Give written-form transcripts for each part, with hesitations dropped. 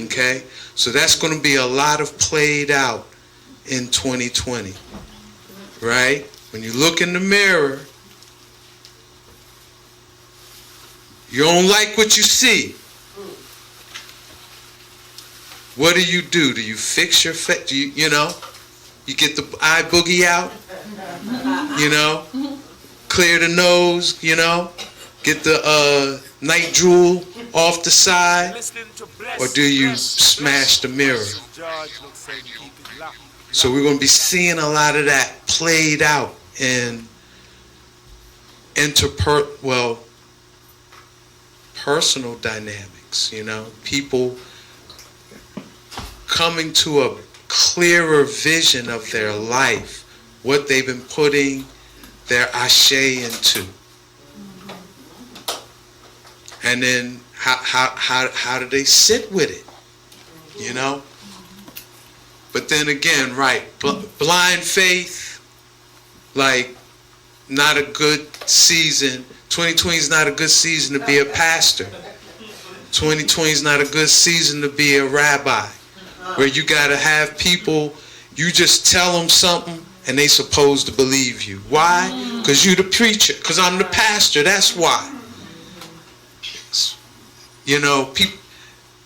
Okay? So that's going to be a lot of played out in 2020. Right? When you look in the mirror, you don't like what you see. What do? Do you fix your face? Do you you get the eye boogie out? Clear the nose, get the night drool off the side, or do you smash the mirror? So we're going to be seeing a lot of that played out in personal dynamics, people coming to a clearer vision of their life, what they've been putting their ashe into. And then how do they sit with it, But then again, right, blind faith, like, not a good season. 2020 is not a good season to be a pastor. 2020 is not a good season to be a rabbi, where you got to have people, you just tell them something and they supposed to believe you. Why? Because you the preacher. Because I'm the pastor. That's why.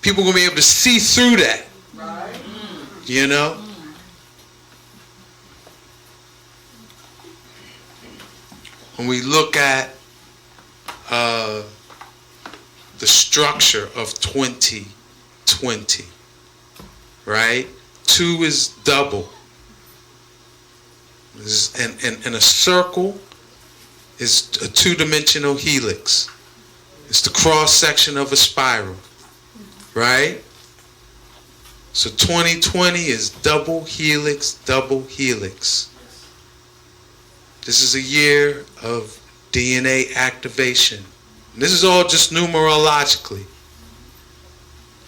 People going to be able to see through that. When we look at the structure of 2020, right? 2 is double. And a circle is a 2-dimensional helix. It's the cross section of a spiral, right? So 2020 is double helix, double helix. This is a year of DNA activation. And this is all just numerologically.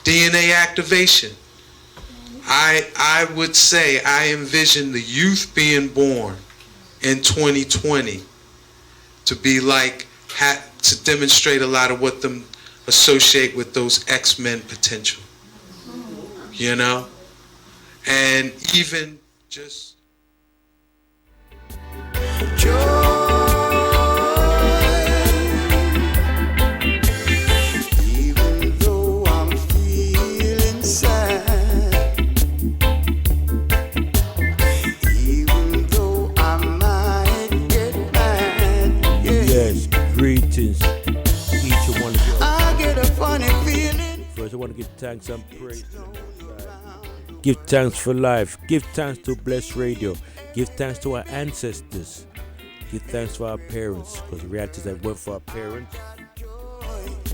DNA activation. I would say I envision the youth being born in 2020 to be like, to demonstrate a lot of what them associate with those X-Men potential. And even just even though I'm feeling sad, even though I might get mad, yes, greetings, each and one of you. I get a funny feeling. First, I want to give thanks and praise. Give thanks for life. Give thanks to Blessed Radio. Give thanks to our ancestors. Give thanks to our parents, because the reality is that went for our parents. We want to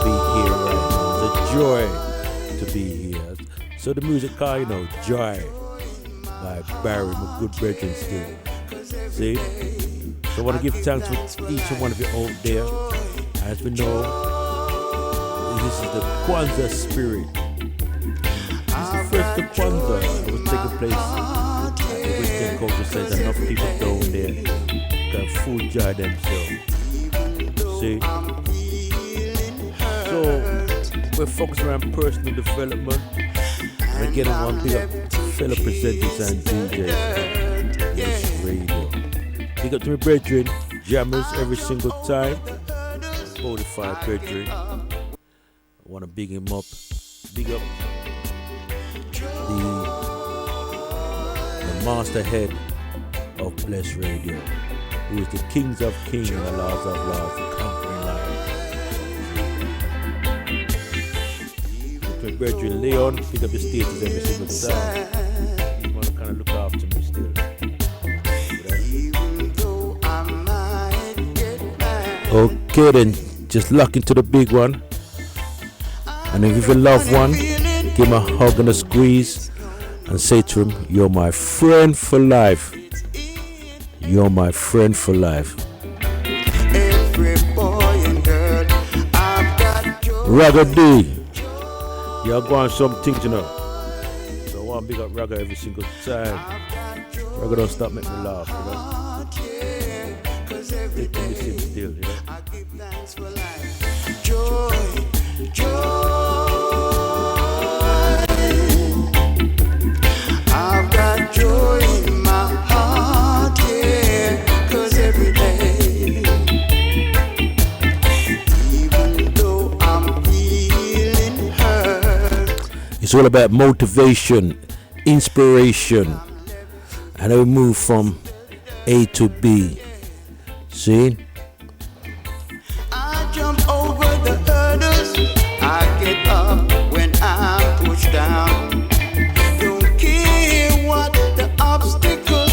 be here right now. It's a joy to be here. So the music car, Joy by Barry, my good brethren still. See? So I want to give thanks for each and one of you out there. As we know, this is the Kwanzaa spirit. This is the first Kwanzaa that was taking place at the Western Culture Center. Enough people down there can full joy themselves. See? So we're focusing on personal development. And again, I want to big up fellow presenters and DJs on this radio. Big up to my brethren, jammers every single time. Spotify brethren. I want to big him up. Big up the master head of Blessed Radio, who is the kings of kings and the lords of lords, the conquering lion. With my brethren Leon, pick up the status every single time. You want to kind of look after me still. Okay then, just lock into the big one. And if you love one, give him a hug and a squeeze and say to him, you're my friend for life. You're my friend for life. Every boy and girl, I've got joy. Ragga D, you're going some things, So I want to big up Ragga every single time. Ragga don't stop making me laugh, They can miss him still, I give thanks for life. Joy, joy. It's all about motivation, inspiration, and we move from A to B. See? I jump over the hurdles. I get up when I'm pushed down. Don't care what the obstacles.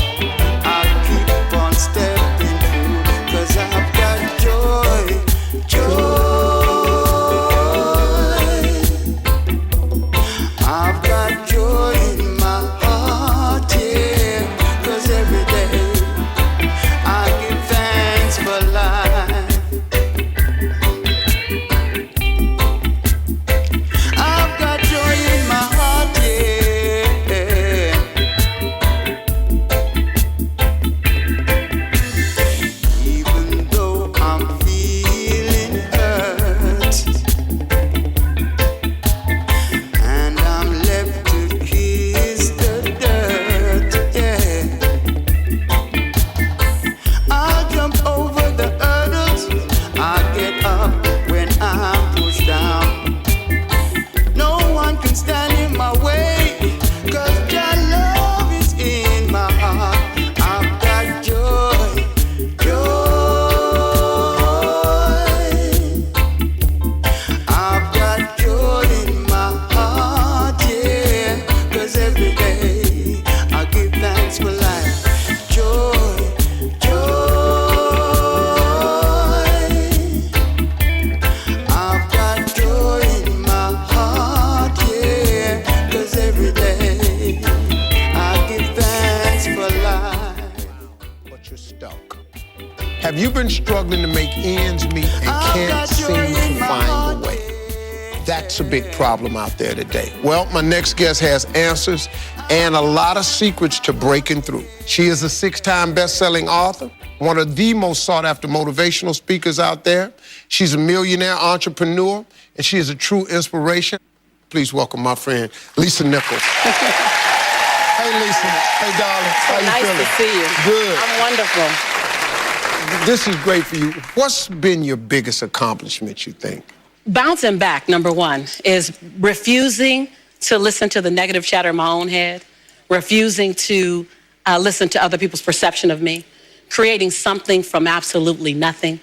I keep on stepping through. 'Cause I've got joy, joy. I've got joy in my heart, yeah. 'Cause every day I give thanks for life. I've got joy in my heart, yeah. Even though I'm feeling hurt and I'm left to kiss the dirt, yeah. I'll jump over the hurdles. I get up when I'm pushed down. No one can stand in my way, 'cause your love is in my heart. I've got joy, joy. I've got joy in my heart, yeah. 'Cause every day I give thanks for life. Joy, joy. I've got joy in my heart, yeah. 'Cause every day I give thanks for life. But you're stuck. Have you been struggling to make ends meet and I've can't got seem joy in to my find heart, a way? yeah. That's a big problem out there today. Well, my next guest has answers and a lot of secrets to breaking through. She is a 6-time best-selling author, one of the most sought-after motivational speakers out there. She's a millionaire entrepreneur, and she is a true inspiration. Please welcome my friend, Lisa Nichols. Hey, Lisa. Hey, darling. How you Nice feeling? to see you. Good. I'm wonderful. This is great for you. What's been your biggest accomplishment, you think? Bouncing back, number one, is refusing to listen to the negative chatter in my own head, refusing to listen to other people's perception of me, creating something from absolutely nothing.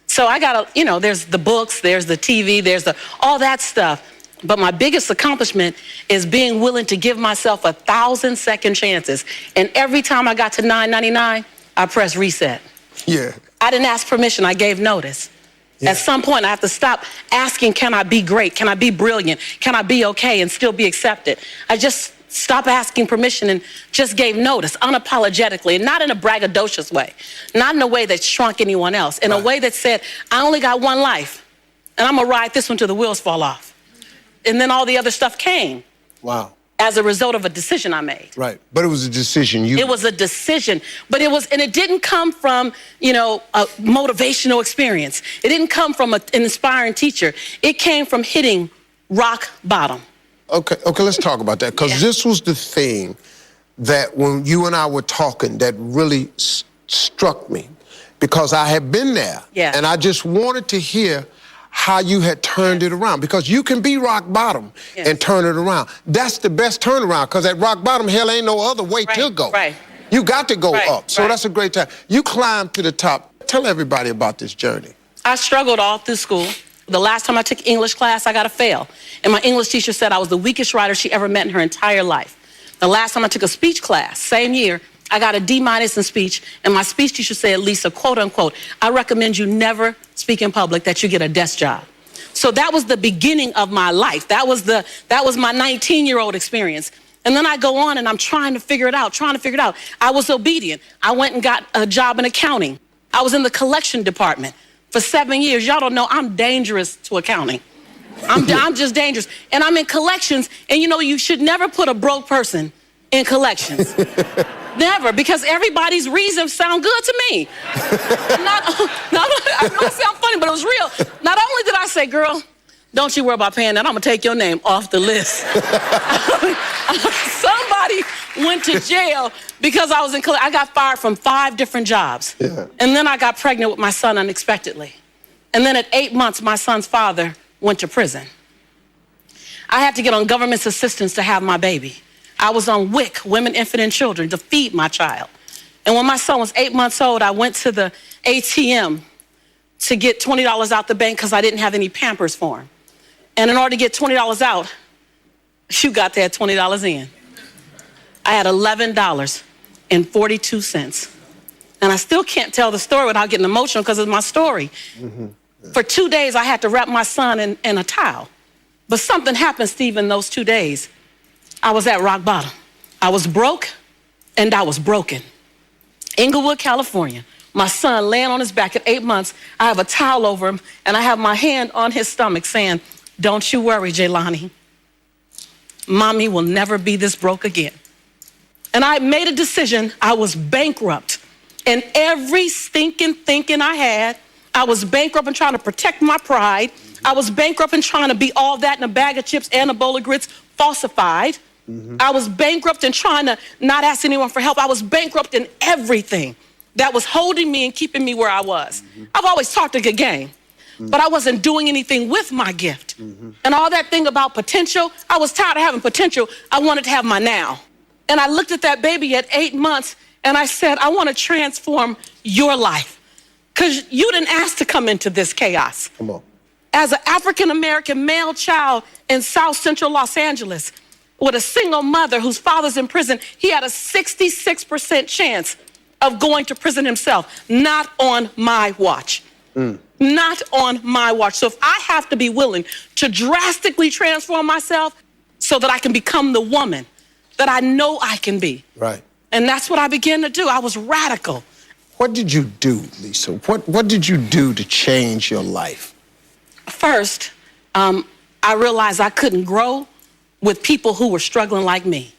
So I got to, there's the books, there's the TV, there's all that stuff. But my biggest accomplishment is being willing to give myself 1,000 second chances. And every time I got to 999, I pressed reset. Yeah. I didn't ask permission, I gave notice. Yeah. At some point, I have to stop asking, can I be great? Can I be brilliant? Can I be okay and still be accepted? I just stopped asking permission and just gave notice unapologetically, and not in a braggadocious way, not in a way that shrunk anyone else, in a way that said, I only got one life, and I'm gonna ride this one till the wheels fall off. And then all the other stuff came. Wow. As a result of a decision I made. Right. But it was a decision you... It was a decision, but it didn't come from, a motivational experience. It didn't come from an inspiring teacher. It came from hitting rock bottom. Okay, let's talk about that, because this was the thing that when you and I were talking that really struck me, because I had been there. Yeah. And I just wanted to hear how you had turned it around, because you can be rock bottom and turn it around. That's the best turnaround, because at rock bottom, hell ain't no other way to go. Right. You got to go up. So that's a great time. You climbed to the top. Tell everybody about this journey. I struggled all through school. The last time I took English class, I got a fail. And my English teacher said I was the weakest writer she ever met in her entire life. The last time I took a speech class, same year, I got a D- in speech, and my speech teacher said, Lisa, quote unquote, I recommend you never speak in public, that you get a desk job. So that was the beginning of my life. That was my 19-year-old experience. And then I go on and I'm trying to figure it out. I was obedient. I went and got a job in accounting. I was in the collection department for 7 years. Y'all don't know, I'm dangerous to accounting. I'm just dangerous. And I'm in collections, and you should never put a broke person in collections. Never, because everybody's reasons sound good to me. I know it sounds funny, but it was real. Not only did I say, girl, don't you worry about paying that, I'm gonna take your name off the list. Somebody went to jail because I was in I got fired from 5 different jobs. Yeah. And then I got pregnant with my son unexpectedly. And then at 8 months, my son's father went to prison. I had to get on government's assistance to have my baby. I was on WIC, Women, Infant, and Children, to feed my child. And when my son was 8 months old, I went to the ATM to get $20 out the bank because I didn't have any Pampers for him. And in order to get $20 out, you got that $20 in. I had $11.42. And I still can't tell the story without getting emotional because it's my story. For 2 days, I had to wrap my son in a towel. But something happened, Steve, in those 2 days. I was at rock bottom. I was broke and I was broken. Inglewood, California. My son laying on his back at 8 months. I have a towel over him and I have my hand on his stomach saying, "Don't you worry, Jaylani. Mommy will never be this broke again." And I made a decision. I was bankrupt. And every stinking thinking I had, I was bankrupt in trying to protect my pride. I was bankrupt in trying to be all that in a bag of chips and a bowl of grits, falsified. I was bankrupt in trying to not ask anyone for help. I was bankrupt in everything that was holding me and keeping me where I was. I've always talked a good game, but I wasn't doing anything with my gift. And all that thing about potential, I was tired of having potential. I wanted to have my now. And I looked at that baby at 8 months and I said, I want to transform your life because you didn't ask to come into this chaos. Come on. As an African-American male child in South Central Los Angeles with a single mother whose father's in prison, he had a 66% chance of going to prison himself. Not on my watch. Not on my watch. So if I have to be willing to drastically transform myself so that I can become the woman that I know I can be. Right. And that's what I began to do. I was radical. What did you do, Lisa? What did you do to change your life? First, I realized I couldn't grow with people who were struggling like me.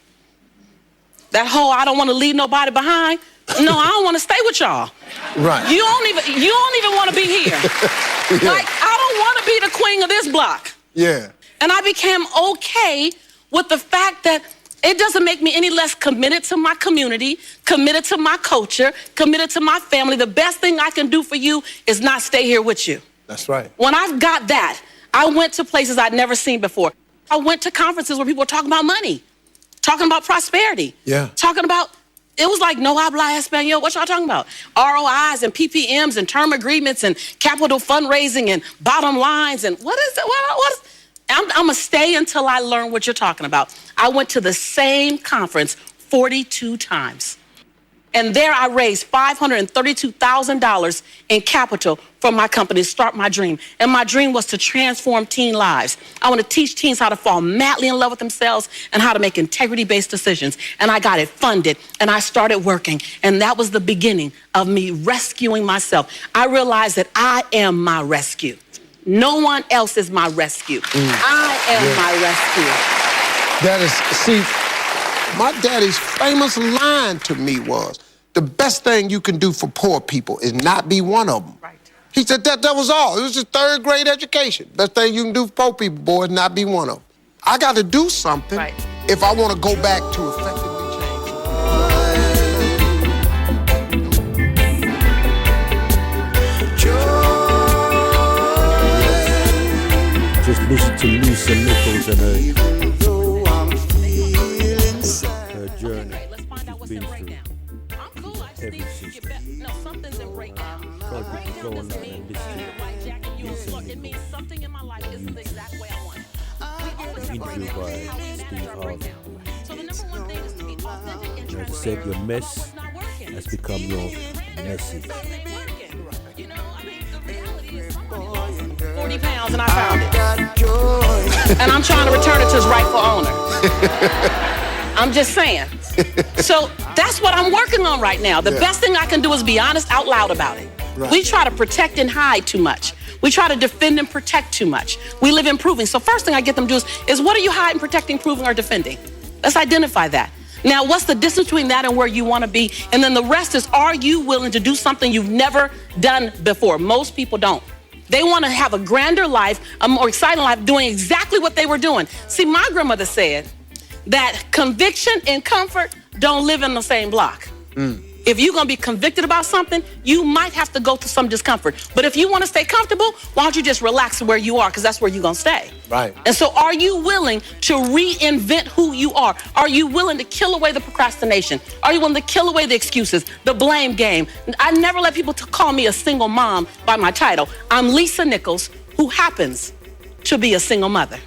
That whole I don't want to leave nobody behind. No, I don't want to stay with y'all. Right. You don't even want to be here. Like, I don't want to be the queen of this block. Yeah. And I became okay with the fact that it doesn't make me any less committed to my community, committed to my culture, committed to my family. The best thing I can do for you is not stay here with you. That's right. When I've got that, I went to places I'd never seen before. I went to conferences where people were talking about money, talking about prosperity, talking about, it was like, no habla español. What y'all talking about? ROIs and PPMs and term agreements and capital fundraising and bottom lines and what is it? I'm going to stay until I learn what you're talking about. I went to the same conference 42 times. And there I raised $532,000 in capital for my company to start my dream. And my dream was to transform teen lives. I want to teach teens how to fall madly in love with themselves and how to make integrity-based decisions. And I got it funded and I started working. And that was the beginning of me rescuing myself. I realized that I am my rescue. No one else is my rescue. I am my rescue. That is, see, my daddy's famous line to me was, the best thing you can do for poor people is not be one of them. Right. He said that was all. It was just third grade education. Best thing you can do for poor people, boy, is not be one of them. I got to do something if I want to go back to effectively change. Just listen to Lisa Nichols and her journey. Let's find out what's in breakdown. I'm cool. I just need to get back. No, something's in breakdown. Breakdown doesn't mean like Jack and you look. It means something in my life isn't the exact way I want it. We always have Interview by Steve Harvey. So the number one thing is to be authentic and Like I said, your mess has become your message. You know, I mean, the reality is someone lost 40 pounds and I found it. And I'm trying to return it to its rightful owner. I'm just saying. So that's what I'm working on right now. The best thing I can do is be honest out loud about it. Right. We try to protect and hide too much. We try to defend and protect too much. We live in proving. So first thing I get them to do is what are you hiding, protecting, proving, or defending? Let's identify that. Now, what's the distance between that and where you want to be? And then the rest is, are you willing to do something you've never done before? Most people don't. They want to have a grander life, a more exciting life, doing exactly what they were doing. See, my grandmother said that conviction and comfort don't live in the same block. If you're going to be convicted about something, you might have to go through some discomfort. But if you want to stay comfortable, why don't you just relax where you are, because that's where you're going to stay. Right. And so are you willing to reinvent who you are? Are you willing to kill away the procrastination? Are you willing to kill away the excuses, the blame game? I never let people call me a single mom by my title. I'm Lisa Nichols, who happens to be a single mother.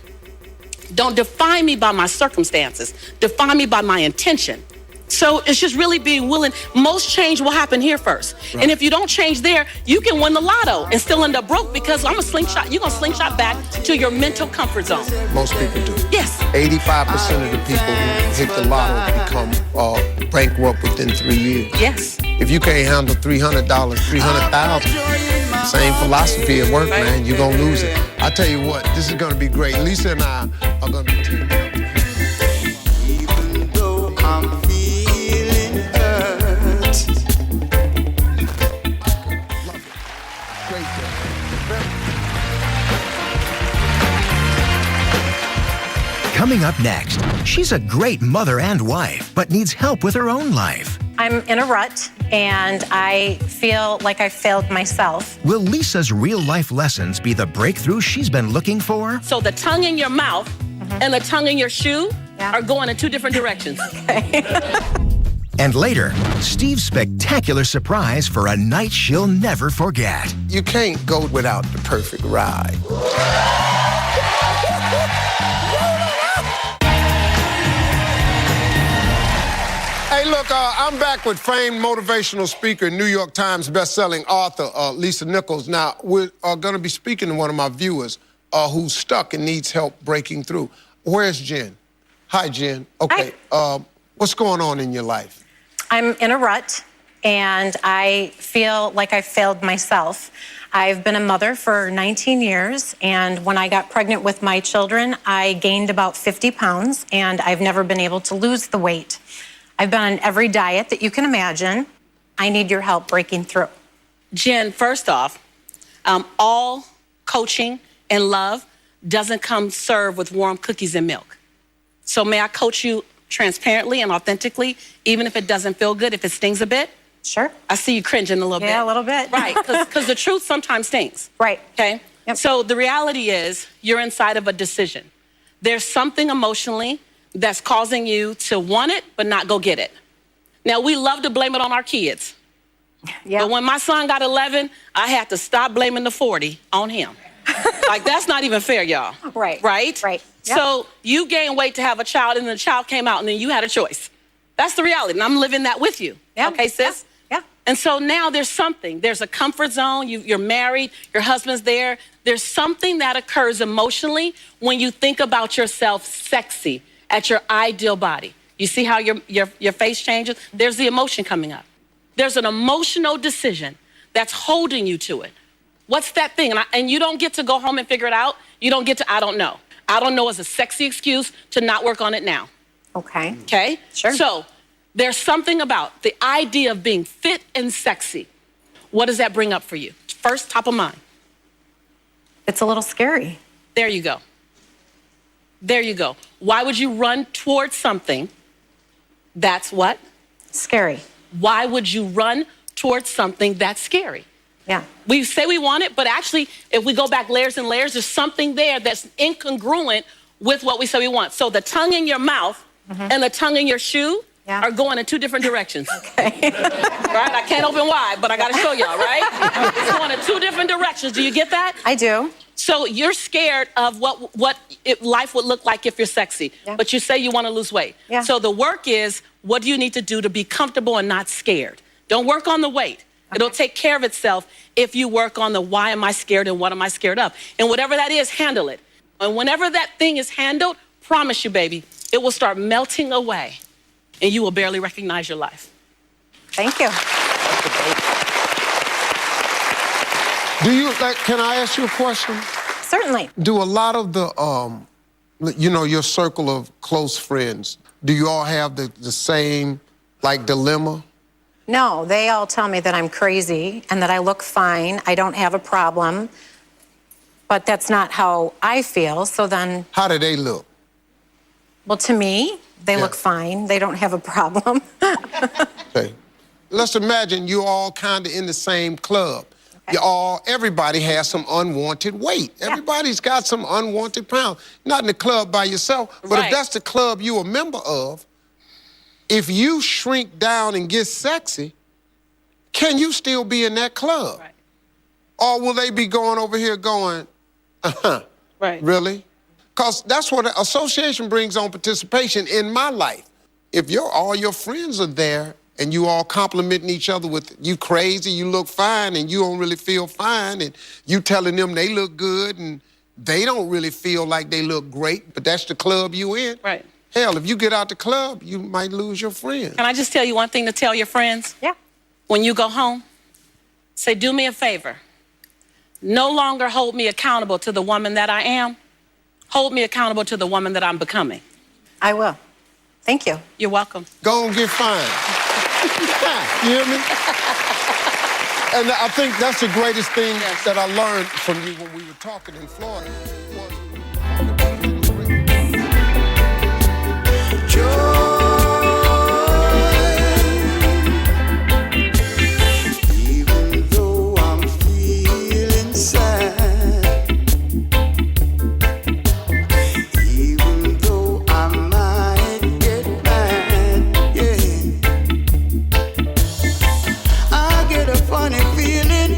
Don't define me by my circumstances. Define me by my intention. So it's just really being willing. Most change will happen here first. Right. And if you don't change there, you can win the lotto and still end up broke, because I'm a slingshot. You're going to slingshot back to your mental comfort zone. Most people do. Yes. 85% of the people who hit the lotto become bankrupt within 3 years. Yes. If you can't handle $300, $300,000, same philosophy at work, right, man, you're going to lose it. I tell you what, this is going to be great. Lisa and I are going to be teaming up. Even though I'm feeling hurt. Great day. Coming up next, she's a great mother and wife, but needs help with her own life. I'm in a rut, and I feel like I failed myself. Will Lisa's real-life lessons be the breakthrough she's been looking for? So the tongue in your mouth and the tongue in your shoe are going in two different directions. Okay. And later, Steve's spectacular surprise for a night she'll never forget. You can't go without the perfect ride. Hey, look, I'm back with famed motivational speaker, New York Times bestselling author, Lisa Nichols. Now, we're going to be speaking to one of my viewers who's stuck and needs help breaking through. Where's Jen? Hi, Jen. Okay, what's going on in your life? I'm in a rut, and I feel like I failed myself. I've been a mother for 19 years, and when I got pregnant with my children, I gained about 50 pounds, and I've never been able to lose the weight. I've been on every diet that you can imagine. I need your help breaking through. Jen, first off, all coaching and love doesn't come served with warm cookies and milk. So may I coach you transparently and authentically, even if it doesn't feel good, if it stings a bit? Sure. I see you cringing a little bit. Yeah, a little bit. Right, because the truth sometimes stings. Right. Okay? Yep. So the reality is you're inside of a decision. There's something emotionally that's causing you to want it but not go get it. Now, we love to blame it on our kids. Yeah. But when my son got 11, I had to stop blaming the 40 on him. Like, that's not even fair, y'all. Right. Right? Right. Yep. So you gained weight to have a child, and then the child came out, and then you had a choice. That's the reality, and I'm living that with you. Yeah. Okay, sis? Yeah. And so now there's something. There's a comfort zone. You're married. Your husband's there. There's something that occurs emotionally when you think about yourself sexy at your ideal body. You see how your face changes? There's the emotion coming up. There's an emotional decision that's holding you to it. What's that thing? And you don't get to go home and figure it out. You don't get to, I don't know. I don't know is a sexy excuse to not work on it now. Okay. Okay? Sure. So there's something about the idea of being fit and sexy. What does that bring up for you? First, top of mind. It's a little scary. There you go. There you go. Why would you run towards something that's what? Scary. Why would you run towards something that's scary? Yeah. We say we want it, but actually, if we go back layers and layers, there's something there that's incongruent with what we say we want. So the tongue in your mouth and the tongue in your shoe are going in two different directions. Okay. Right? I can't open wide, but I got to show y'all, right? It's going in two different directions. Do you get that? I do. So you're scared of what life would look like if you're sexy, but you say you want to lose weight. Yeah. So the work is, what do you need to do to be comfortable and not scared? Don't work on the weight. It'll take care of itself if you work on the why am I scared and what am I scared of. And whatever that is, handle it. And whenever that thing is handled, promise you, baby, it will start melting away and you will barely recognize your life. Thank you. Do you, can I ask you a question? Certainly. Do a lot of the, your circle of close friends, do you all have the same, dilemma? No, they all tell me that I'm crazy and that I look fine. I don't have a problem. But that's not how I feel. So then... How do they look? Well, to me, they look fine. They don't have a problem. Okay. let's imagine you're all kind of in the same club. Okay. Everybody has some unwanted weight. Yeah. Everybody's got some unwanted pounds. Not in the club by yourself, but Right. if that's the club you're a member of, if you shrink down and get sexy, can you still be in that club? Right. Or will they be going over here going, Right. really? Because that's what an association brings on participation in my life. If all your friends are there and you all complimenting each other with, you crazy, you look fine, and you don't really feel fine, and you telling them they look good, and they don't really feel like they look great, but that's the club you in. Right. Hell, if you get out the club, you might lose your friends. Can I just tell you one thing to tell your friends? Yeah. When you go home, say, do me a favor. No longer hold me accountable to the woman that I am. Hold me accountable to the woman that I'm becoming. I will. Thank you. You're welcome. Go and get fine. You hear me? And I think that's the greatest thing that I learned from you when we were talking in Florida. Even though I'm feeling sad, even though I might get mad, yeah, I get a funny feeling.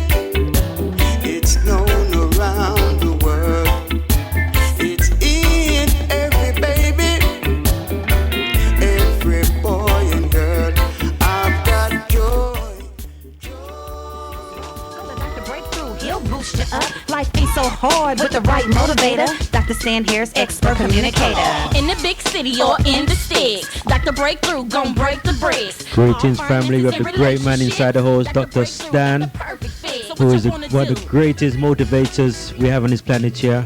It's known around the world. It's in every baby, every boy and girl. I've got joy. Dr. Breakthrough, he'll boost you up. Life ain't so hard with the right motivator. Dr. Stan here's expert communicator. In the big city or in the sticks, Dr. Breakthrough gon' break the bricks. Greetings, family. We have the great man inside the house, Dr. Stan, who is one of the greatest motivators we have on this planet here.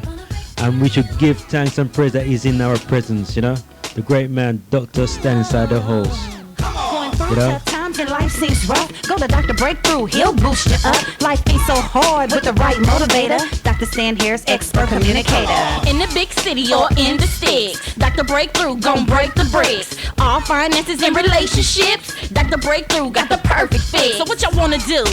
And we should give thanks and praise that he's in our presence, you know? The great man, Dr. Stan inside the house. Going through You know? tough times and life seems rough. Go to Dr. Breakthrough, he'll boost you up. Life ain't so hard with the right motivator. Dr. Stan here's expert communicator. In the big city or in the sticks, Dr. Breakthrough gon' break the bricks. All finances and relationships, Dr. Breakthrough got the perfect fit. So what y'all wanna do?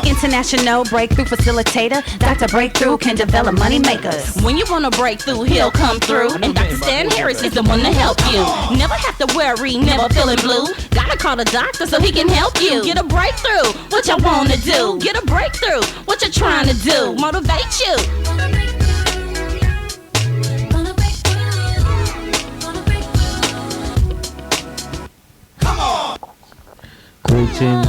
International breakthrough facilitator. Dr. Breakthrough can develop money makers. When you wanna break through, he'll come through. And Dr. Stan Harris is the one to help you. Never have to worry, never feeling blue. Gotta call the doctor so he can help you. Get a breakthrough, what y'all wanna do? Get a breakthrough, what you trying to do? Motivate you. Greetings.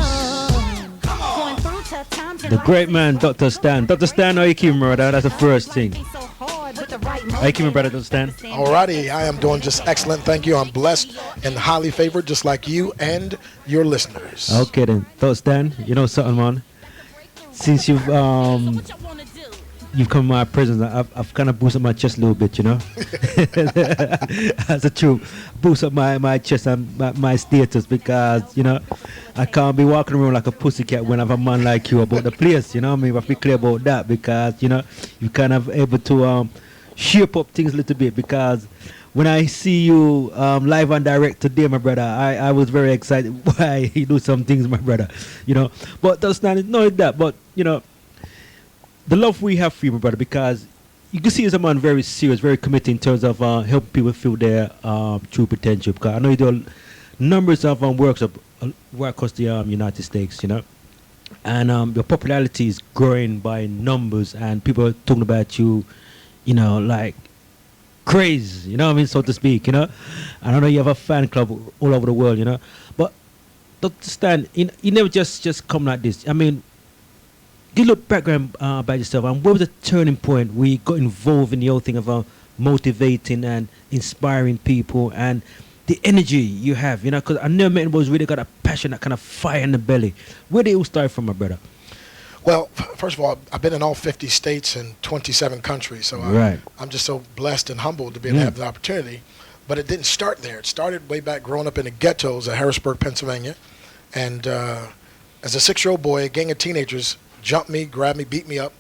Going through tough times and The life great seems man, rough. Dr. Stan. Dr. Stan, how you keeping, brother? That's the first thing. Life ain't so hard with the right How you keeping, brother, Dr. Stan? Alrighty, I am doing just excellent. Thank you. I'm blessed and highly favored, just like you and your listeners. Okay then, Dr. Stan, you know something, man? Since you've What y'all wanna do? you've come to my presence, I've kind of boosted my chest a little bit, you know? That's the truth. Boost up my chest and my status because, you know, I can't be walking around like a pussycat when I have a man like you about the place, you know what I mean? I have to be clear about that because, you know, you kind of able to shape up things a little bit because when I see you live and direct today, my brother, I was very excited why you do some things, my brother, you know? But that's not that, but, you know, the love we have for you, my brother, because you can see as a man very serious, very committed in terms of helping people feel their true potential. Because I know you do numbers of works right across the United States, you know, and your popularity is growing by numbers, and people are talking about you, you know, like crazy, you know what I mean, so to speak, you know. And I know you have a fan club all over the world, you know. But Dr. Stan, you never just come like this. I mean, give a little background about yourself, and what was the turning point where you got involved in the whole thing of motivating and inspiring people and the energy you have, you know, because I never met anybody's really got a passion, that kind of fire in the belly. Where did it all start from, my brother? Well, first of all, I've been in all 50 states and 27 countries, so Right. I'm just so blessed and humbled to be able to have the opportunity. But it didn't start there. It started way back growing up in the ghettos of Harrisburg, Pennsylvania. And as a 6-year-old boy, a gang of teenagers jumped me, grabbed me, beat me up,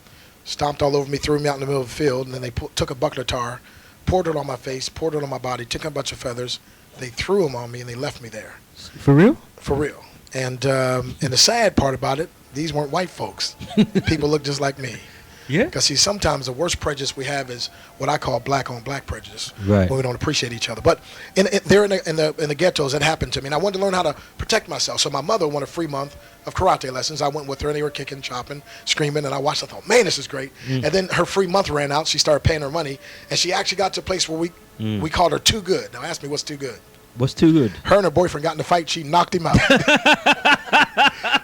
stomped all over me, threw me out in the middle of the field, and then they took a bucket of tar, poured it on my face, poured it on my body, took a bunch of feathers. They threw them on me, and they left me there. For real? For real. And the sad part about it, these weren't white folks. People look just like me. Yeah. Because see, sometimes the worst prejudice we have is what I call black on black prejudice, Right. when we don't appreciate each other. But there in the ghettos, it happened to me, and I wanted to learn how to protect myself. So my mother wanted a free month of karate lessons. I went with her, and they were kicking, chopping, screaming, and I watched. I thought, man, this is great. And then her free month ran out. She started paying her money, and she actually got to a place where we called her too good. Now ask me what's too good. What's too good? Her and her boyfriend got in a fight. She knocked him out.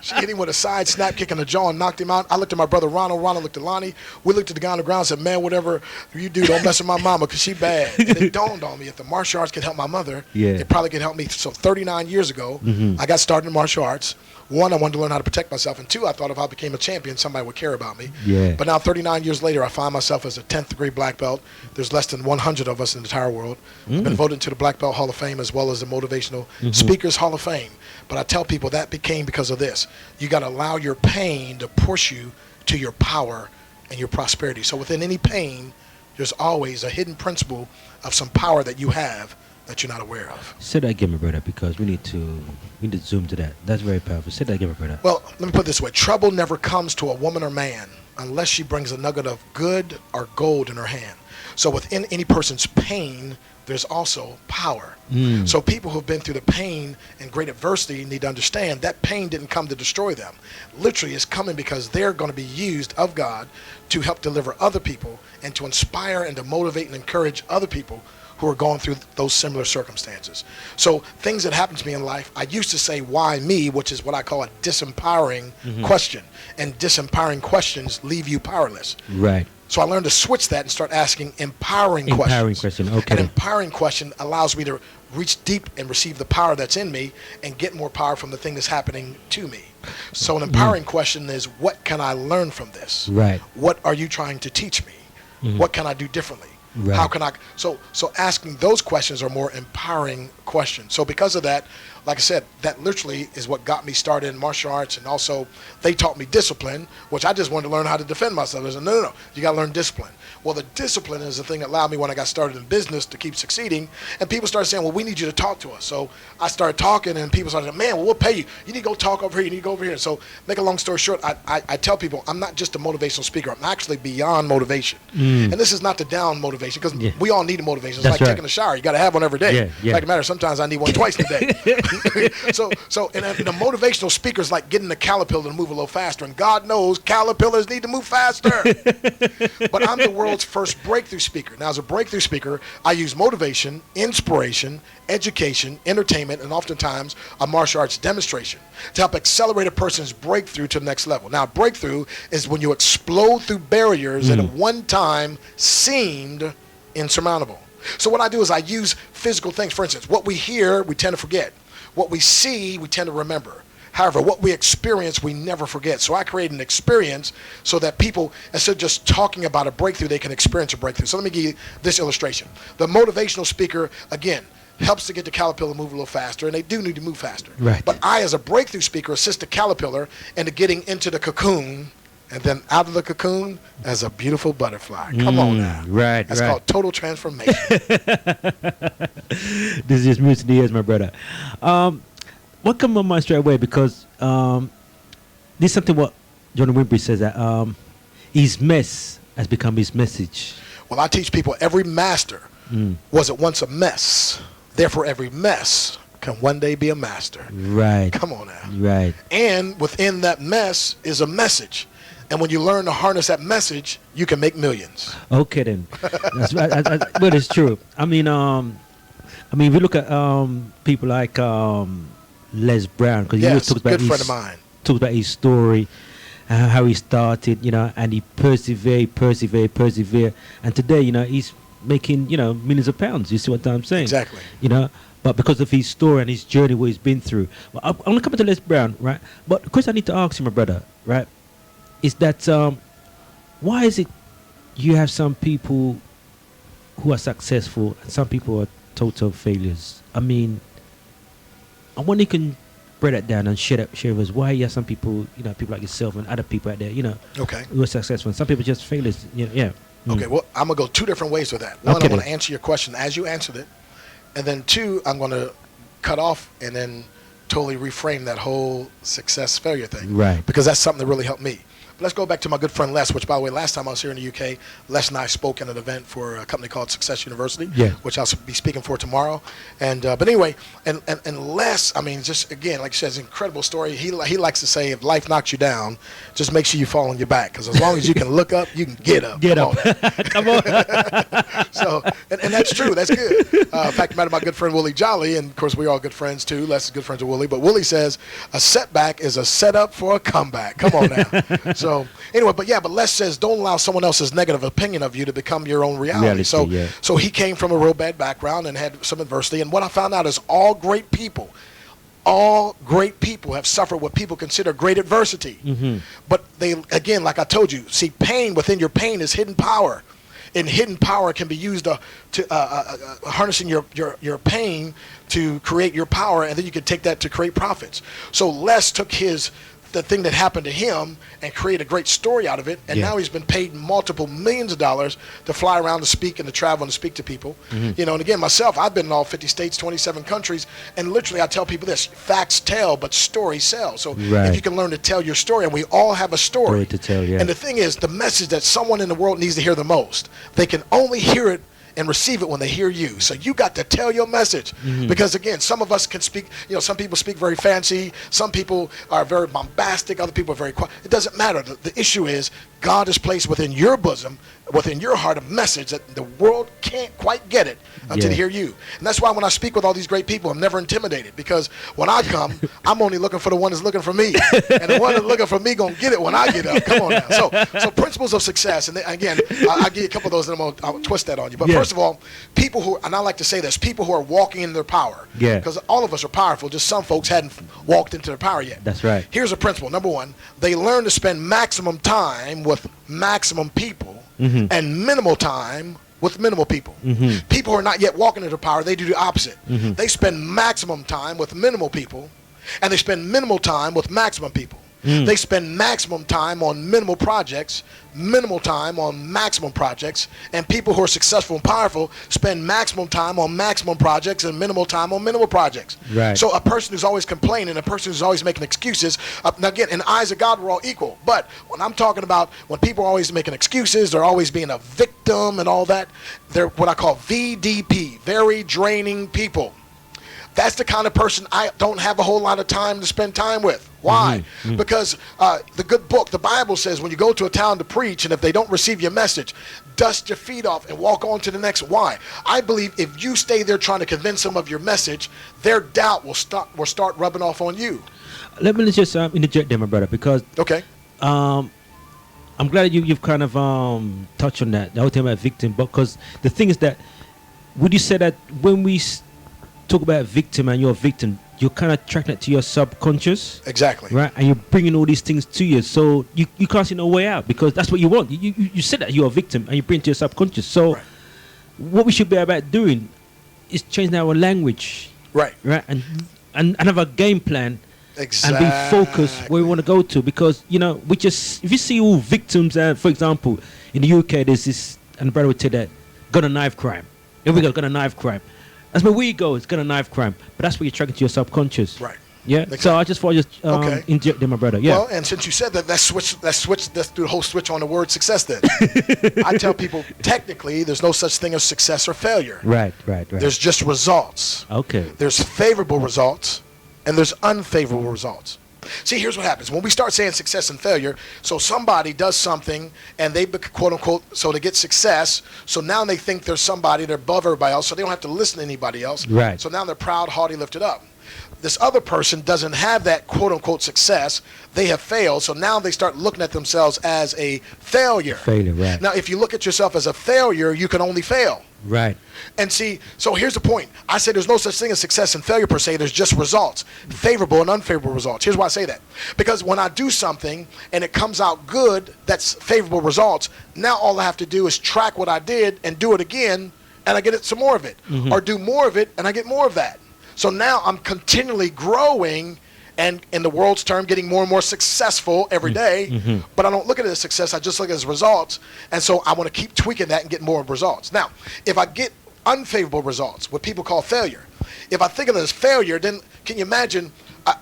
She hit him with a side snap kick in the jaw and knocked him out. I looked at my brother Ronald. Ronald looked at Lonnie. We looked at the guy on the ground and said, man, whatever you do, don't mess with my mama because she bad. And it dawned on me, if the martial arts could help my mother, it probably could help me. So 39 years ago, I got started in martial arts. One, I wanted to learn how to protect myself. And two, I thought if I became a champion, somebody would care about me. Yeah. But now 39 years later, I find myself as a 10th degree black belt. There's less than 100 of us in the entire world. I've been voted into the Black Belt Hall of Fame as well as the Motivational Speakers Hall of Fame. But I tell people that became because of this. You got to allow your pain to push you to your power and your prosperity. So within any pain, there's always a hidden principle of some power that you have that you're not aware of. Say that again, my brother, because we need to zoom to that. That's very powerful. Say that again, my brother. Well, let me put it this way. Trouble never comes to a woman or man unless she brings a nugget of good or gold in her hand. So within any person's pain, there's also power. So people who've been through the pain and great adversity need to understand that pain didn't come to destroy them. Literally, it's coming because they're going to be used of God to help deliver other people and to inspire and to motivate and encourage other people who are going through those similar circumstances. So things that happen to me in life, I used to say, why me, which is what I call a disempowering question. And disempowering questions leave you powerless. Right. So I learned to switch that and start asking empowering questions. Empowering question, okay. An empowering question allows me to reach deep and receive the power that's in me and get more power from the thing that's happening to me. So an empowering question is, what can I learn from this? Right. What are you trying to teach me? What can I do differently? Right. How can I? So asking those questions are more empowering questions. So because of that, like I said, that literally is what got me started in martial arts, and also they taught me discipline, which I just wanted to learn how to defend myself. I said, no, you got to learn discipline. Well, the discipline is the thing that allowed me when I got started in business to keep succeeding, and people started saying, well, we need you to talk to us. So I started talking, and people started saying, man, well, we'll pay you. You need to go talk over here. You need to go over here. So make a long story short, I tell people I'm not just a motivational speaker. I'm actually beyond motivation. And this is not the down motivation, because we all need a motivation. It's That's like right. taking a shower. You got to have one every day. Yeah. Like a matter, sometimes I need one twice a day. So and a motivational speaker is like getting the caterpillar to move a little faster, and God knows caterpillars need to move faster. But I'm the world's first breakthrough speaker. Now, as a breakthrough speaker, I use motivation, inspiration, education, entertainment, and oftentimes a martial arts demonstration to help accelerate a person's breakthrough to the next level. Now, breakthrough is when you explode through barriers that at one time seemed insurmountable. So what I do is I use physical things. For instance, what we hear, we tend to forget. What we see, we tend to remember. However, what we experience, we never forget. So I create an experience so that people, instead of just talking about a breakthrough, they can experience a breakthrough. So let me give you this illustration. The motivational speaker, again, helps to get the caterpillar to move a little faster, and they do need to move faster. Right. But I, as a breakthrough speaker, assist the caterpillar into getting into the cocoon, and then out of the cocoon as a beautiful butterfly. Come on now. Right, That's right. called total transformation. This is just music to the ears, my brother. What come on mind straight away, because this is something what Johnny Wimbry says, that his mess has become his message. Well, I teach people every master was at once a mess. Therefore, every mess can one day be a master. Right. Come on now. Right. And within that mess is a message. And when you learn to harness that message, you can make millions. Okay then. That's right. But it's true. I mean, if you look at people like Les Brown, because he always talks about good friend of mine. Talks about his story, how he started, and he persevered, and today, he's making, millions of pounds. You see what I'm saying? Exactly. But because of his story and his journey, what he's been through. Well, I'm gonna come to Les Brown, right? But the question I need to ask you, my brother, right, is that why is it you have some people who are successful and some people are total failures? I mean, I wonder you can break that down and share with us why you have some people, people like yourself and other people out there, Okay. who are successful. And some people just fail. Yeah. Okay, well, I'm going to go two different ways with that. One, Okay, I'm going to then. answer your question as you answered it. And then two, I'm going to cut off and then totally reframe that whole success failure thing. Right. Because that's something that really helped me. But let's go back to my good friend Les, which, by the way, last time I was here in the UK, Les and I spoke at an event for a company called Success University, Yeah. which I'll be speaking for tomorrow. And but anyway, and Les, I mean, just again, like you said, it's an incredible story. He likes to say, if life knocks you down, just make sure you fall on your back, because as long as you can look up, you can get up. Get Come up. on. Come on. So, and that's true. That's good. In fact, I met my good friend Willie Jolly, and of course we're all good friends too. Les is good friends with Willie, but Willie says a setback is a setup for a comeback. Come on now. So anyway, but Les says don't allow someone else's negative opinion of you to become your own reality. So he came from a real bad background and had some adversity. And what I found out is all great people have suffered what people consider great adversity. Mm-hmm. But they, again, like I told you, see, pain within your pain is hidden power. And hidden power can be used to harnessing your pain to create your power, and then you can take that to create profits. So Les took the thing that happened to him and create a great story out of it, and now he's been paid multiple millions of dollars to fly around to speak and to travel and to speak to people. And again, myself, I've been in all 50 states, 27 countries, and literally I tell people this: facts tell, but stories sell. So if you can learn to tell your story, and we all have a story to tell, yeah. And the thing is, the message that someone in the world needs to hear the most, they can only hear it and receive it when they hear you. So you got to tell your message. Because again, some of us can speak, some people speak very fancy, some people are very bombastic, other people are very quiet. It doesn't matter. The issue is God has placed within your bosom, within your heart, a message that the world can't quite get it until they hear you. And that's why when I speak with all these great people, I'm never intimidated, because when I come, I'm only looking for the one that's looking for me. And the one that's looking for me gonna get it when I get up. Come on now. So principles of success, and again, I'll give you a couple of those, and I'll twist that on you. But first of all, people who, and I like to say this, people who are walking in their power. Yeah. Because all of us are powerful, just some folks hadn't walked into their power yet. That's right. Here's a principle. Number one, they learn to spend maximum time with maximum people and minimal time with minimal people. People who are not yet walking into power, they do the opposite. They spend maximum time with minimal people, and they spend minimal time with maximum people. They spend maximum time on minimal projects, minimal time on maximum projects, and people who are successful and powerful spend maximum time on maximum projects and minimal time on minimal projects. Right. So a person who's always complaining, a person who's always making excuses, now again, in the eyes of God, we're all equal. But when I'm talking about when people are always making excuses, they're always being a victim and all that, they're what I call VDP, very draining people. That's the kind of person I don't have a whole lot of time to spend time with. Why? Because the good book, the Bible says, when you go to a town to preach, and if they don't receive your message, dust your feet off and walk on to the next. Why? I believe if you stay there trying to convince them of your message, their doubt will start rubbing off on you. Let me just interject there, my brother, because I'm glad you've kind of touched on that, the whole thing about victim. Because the thing is that, would you say that when we talk about victim and you're a victim, you're kind of tracking it to your subconscious? Exactly. Right? And you're bringing all these things to you. So you can't see no way out, because that's what you want. You said that you're a victim and you bring it to your subconscious. So what we should be about doing is changing our language. Right. Right? And have a game plan. Exactly. And be focused where we want to go to. Because, we just, if you see all victims, for example, in the UK, there's this, and the brother would say that, gun and knife crime. Here we go, gun and knife crime. That's where we go. It's gun and knife crime, but that's where you're tracking to your subconscious. Right. Yeah. Exactly. So I just thought inject in, my brother. Yeah. Well, and since you said that, let's do the whole switch on the word success. Then I tell people, technically, there's no such thing as success or failure. Right. There's just results. Okay. There's favorable results, and there's unfavorable results. See, here's what happens. When we start saying success and failure, so somebody does something and they, quote unquote, so they get success, so now they think they're somebody, they're above everybody else, so they don't have to listen to anybody else. Right. So now they're proud, haughty, lifted up. This other person doesn't have that quote unquote success. They have failed, so now they start looking at themselves as a failure. Failure, right. Now, if you look at yourself as a failure, you can only fail. Right. And see, so here's the point. I say there's no such thing as success and failure per se. There's just results, favorable and unfavorable results. Here's why I say that. Because when I do something and it comes out good, that's favorable results. Now all I have to do is track what I did and do it again, and I get some more of it. Or do more of it, and I get more of that. So now I'm continually growing and in the world's term, getting more and more successful every day. Mm-hmm. But I don't look at it as success. I just look at it as results. And so I want to keep tweaking that and get more results. Now, if I get unfavorable results, what people call failure, if I think of it as failure, then can you imagine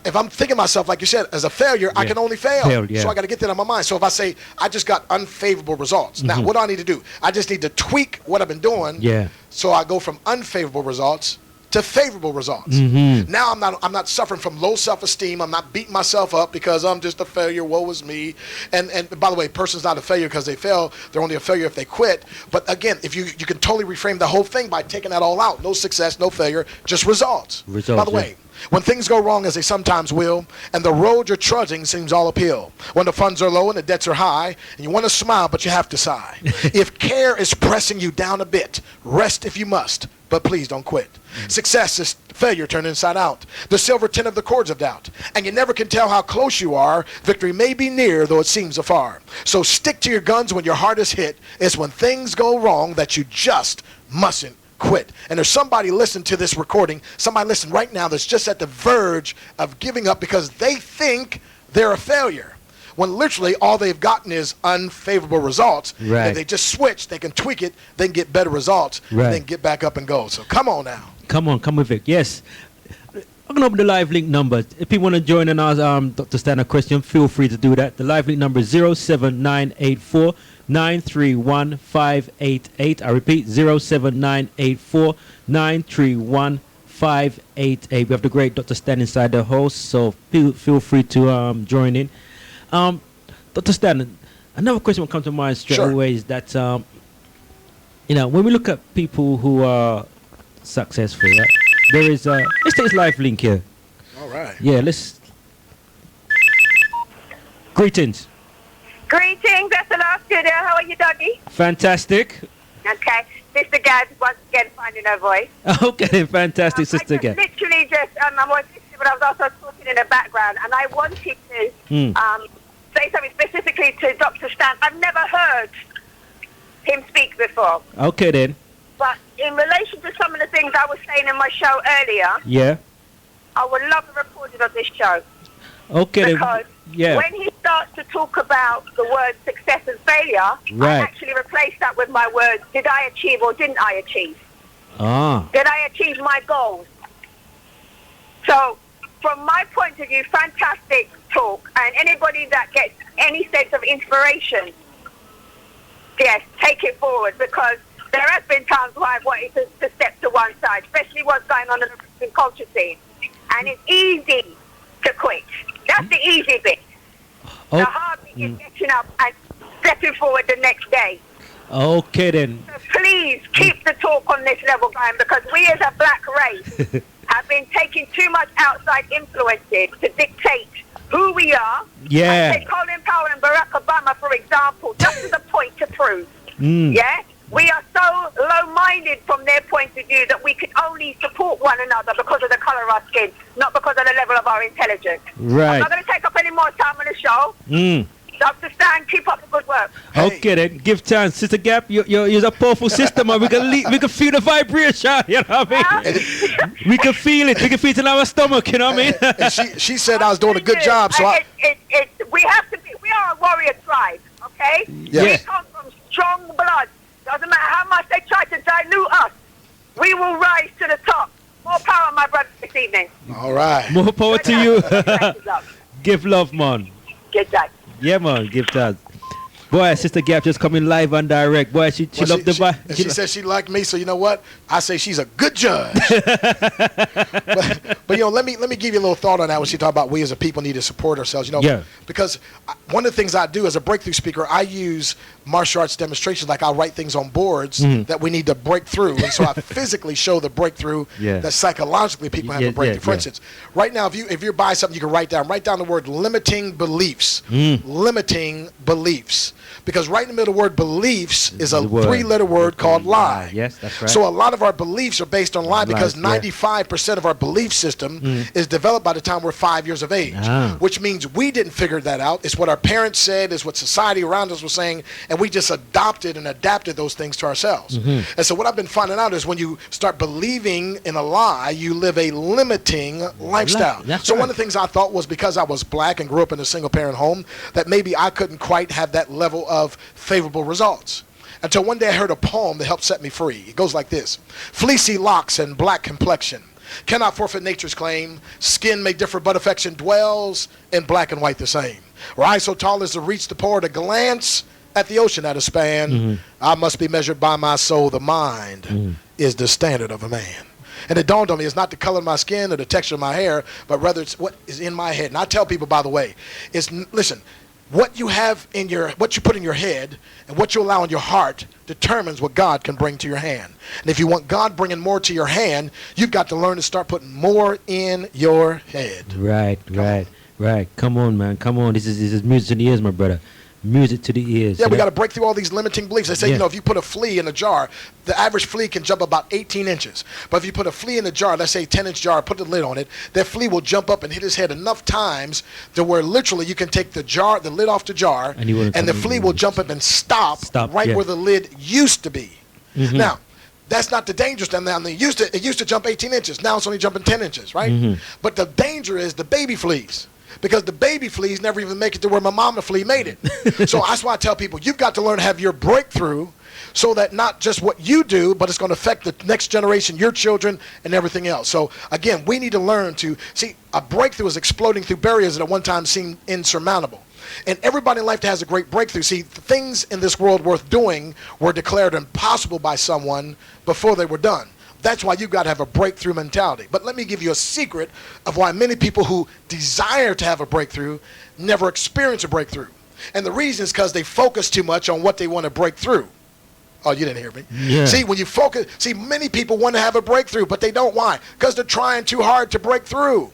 if I'm thinking myself, like you said, as a failure, I can only fail. So I got to get that on my mind. So if I say, I just got unfavorable results, now what do I need to do? I just need to tweak what I've been doing. So I go from unfavorable results to favorable results. Now I'm not suffering from low self-esteem. I'm not beating myself up because I'm just a failure. Woe is me. And by the way, a person's not a failure because they fail. They're only a failure if they quit. But again, if you can totally reframe the whole thing by taking that all out. No success, no failure, just results. By the way, when things go wrong, as they sometimes will, and the road you're trudging seems all uphill, when the funds are low and the debts are high, and you want to smile, but you have to sigh. If care is pressing you down a bit, rest if you must, but please don't quit. Success is failure turned inside out, the silver tin of the cords of doubt, and you never can tell how close you are. Victory may be near, though it seems afar. So stick to your guns when your heart is hit. It's when things go wrong that you just mustn't quit. And there's somebody listening to this recording, somebody listening right now that's just at the verge of giving up because they think they're a failure, when literally all they've gotten is unfavorable results. If they just switch, they can tweak it, they can get better results, and then get back up and go. So come on now. Come with it. Yes. I'm going to open the live link number. If people want to join and ask Dr. Stan a question, feel free to do that. The live link number is 07984 931 588. I repeat, 07984 931 588. We have the great Dr. Stan inside the host, so feel free to join in. Dr. Stan, another question will come to mind straight away is that when we look at people who are successful, right? There is let's take this live link here. All right. Yeah, let's. Greetings. Greetings, SLR Studio. How are you, Dougie? Fantastic. Okay. Sister Gaz once again finding her voice. Okay, fantastic, Sister Gaz. Literally just, I was listening, but I was also talking in the background, and I wanted to say something specifically to Dr. Stan. I've never heard him speak before. Okay, then. But in relation to some of the things I was saying in my show earlier, I would love a recording of this show. Okay, because then. When he starts to talk about the word success and failure, I actually replace that with my words, did I achieve or didn't I achieve? Did I achieve my goals? So, from my point of view, fantastic talk. And anybody that gets any sense of inspiration, yes, take it forward, because there has been times where I've wanted to step to one side, especially what's going on in the Christian culture scene. And it's easy to quit. That's the easy bit. The hard bit is getting up and stepping forward the next day. Okay, then. So please keep the talk on this level going, because we as a black race have been taking too much outside influences to dictate who we are. Yeah. I say Colin Powell and Barack Obama, for example, just as a point to prove. Yeah? We are so low-minded from their point of view that we can only support one another because of the colour of our skin, not because of the level of our intelligence. Right. I'm not going to take up any more time on the show. Dr. Stan, keep up the good work. Okay, then. Give chance. Sister Gap, you're a powerful sister, man. We can feel the vibration, you know what I mean? We can feel it. We can feel it in our stomach, you know what I mean? And she said I was doing a good job, so we are a warrior tribe, okay? Yeah. We come from strong blood. Doesn't matter how much they try to dilute us, we will rise to the top. More power, my brother, this evening. All right. More power to you. Give love, man. Good day. Yeah, man. Give that. Boy, Sister Gap just coming live and direct. Boy, she loved the vibe. She said she liked me, so you know what? I say she's a good judge. but let me give you a little thought on that when she talked about we as a people need to support ourselves. Because one of the things I do as a breakthrough speaker, I use martial arts demonstrations. Like I'll write things on boards that we need to break through, and so I physically show the breakthrough that psychologically people have a breakthrough. For instance, right now, if you're buying something, you can write down the word limiting beliefs. Limiting beliefs. Because right in the middle of the word beliefs is a three-letter word called lie. Yes, that's right. So a lot of our beliefs are based on lie because 95% of our belief system is developed by the time we're 5 years of age, which means we didn't figure that out. It's what our parents said, it's what society around us was saying, and we just adopted and adapted those things to ourselves. And so what I've been finding out is when you start believing in a lie, you live a limiting lifestyle. So one of the things I thought was because I was black and grew up in a single-parent home, that maybe I couldn't quite have that level of favorable results. Until one day I heard a poem that helped set me free. It goes like this. Fleecy locks and black complexion cannot forfeit nature's claim. Skin may differ, but affection dwells in black and white the same. Rise so tall as to reach the port, a glance at the ocean at a span. I must be measured by my soul. The mind is the standard of a man. And it dawned on me, it's not the color of my skin or the texture of my hair, but rather it's what is in my head. And I tell people, by the way, listen, what you have in what you put in your head and what you allow in your heart determines what God can bring to your hand. And if you want God bringing more to your hand, you've got to learn to start putting more in your head. Right. Come on, man. Come on. This is music to the ears, my brother. Music to the ears. Yeah, we got to break through all these limiting beliefs. They say, if you put a flea in a jar, the average flea can jump about 18 inches. But if you put a flea in a jar, let's say 10-inch jar, put the lid on it, that flea will jump up and hit his head enough times to where literally you can take the lid off the jar, and the flea will jump up and stop where the lid used to be. Now, that's not the dangerous thing. Now, it used to jump 18 inches. Now it's only jumping 10 inches, right? But the danger is the baby fleas. Because the baby fleas never even make it to where my mama flea made it. So that's why I tell people, you've got to learn to have your breakthrough so that not just what you do, but it's going to affect the next generation, your children, and everything else. So, again, we need to learn to see a breakthrough is exploding through barriers that at one time seemed insurmountable. And everybody in life has a great breakthrough. See, the things in this world worth doing were declared impossible by someone before they were done. That's why you've got to have a breakthrough mentality. But let me give you a secret of why many people who desire to have a breakthrough never experience a breakthrough. And the reason is because they focus too much on what they want to break through. Oh, you didn't hear me. Yeah. See, when you focus, many people want to have a breakthrough, but they don't. Why? Because they're trying too hard to break through.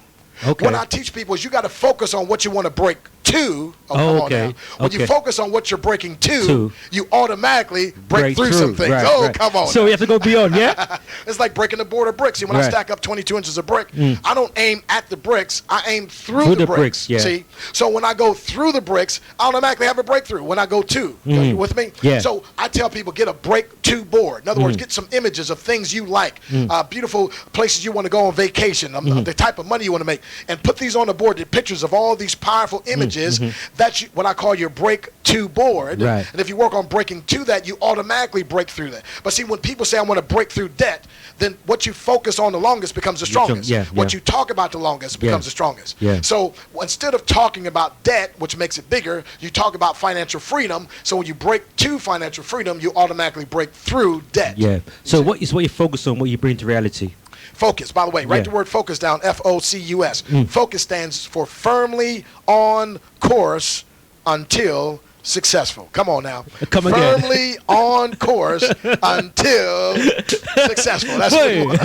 Okay. What I teach people is you got to focus on what you want to break to. When you focus on what you're breaking to, you automatically break through some things. Right. Come on. So we have to go beyond, yeah? It's like breaking the board of bricks. See, when I stack up 22 inches of brick, I don't aim at the bricks. I aim through the bricks. Yeah. See? So when I go through the bricks, I automatically have a breakthrough when I go to. You with me? Yeah. So I tell people, get a break to board. In other words, get some images of things you like, beautiful places you want to go on vacation, the type of money you want to make, and put these on the board, the pictures of all these powerful images. That's what I call your break to board. Right. And if you work on breaking to that, you automatically break through that. But see, when people say I want to break through debt, then what you focus on the longest becomes the strongest. What you talk about the longest becomes the strongest. So instead of talking about debt, which makes it bigger, you talk about financial freedom. So when you break to financial freedom, you automatically break through debt. Yeah. So what you focus on, what you bring to reality? Focus, by the way, write the word focus down, F-O-C-U-S. Focus stands for firmly on course until successful. Come on now. Come again. Firmly on course until successful. That's what you want.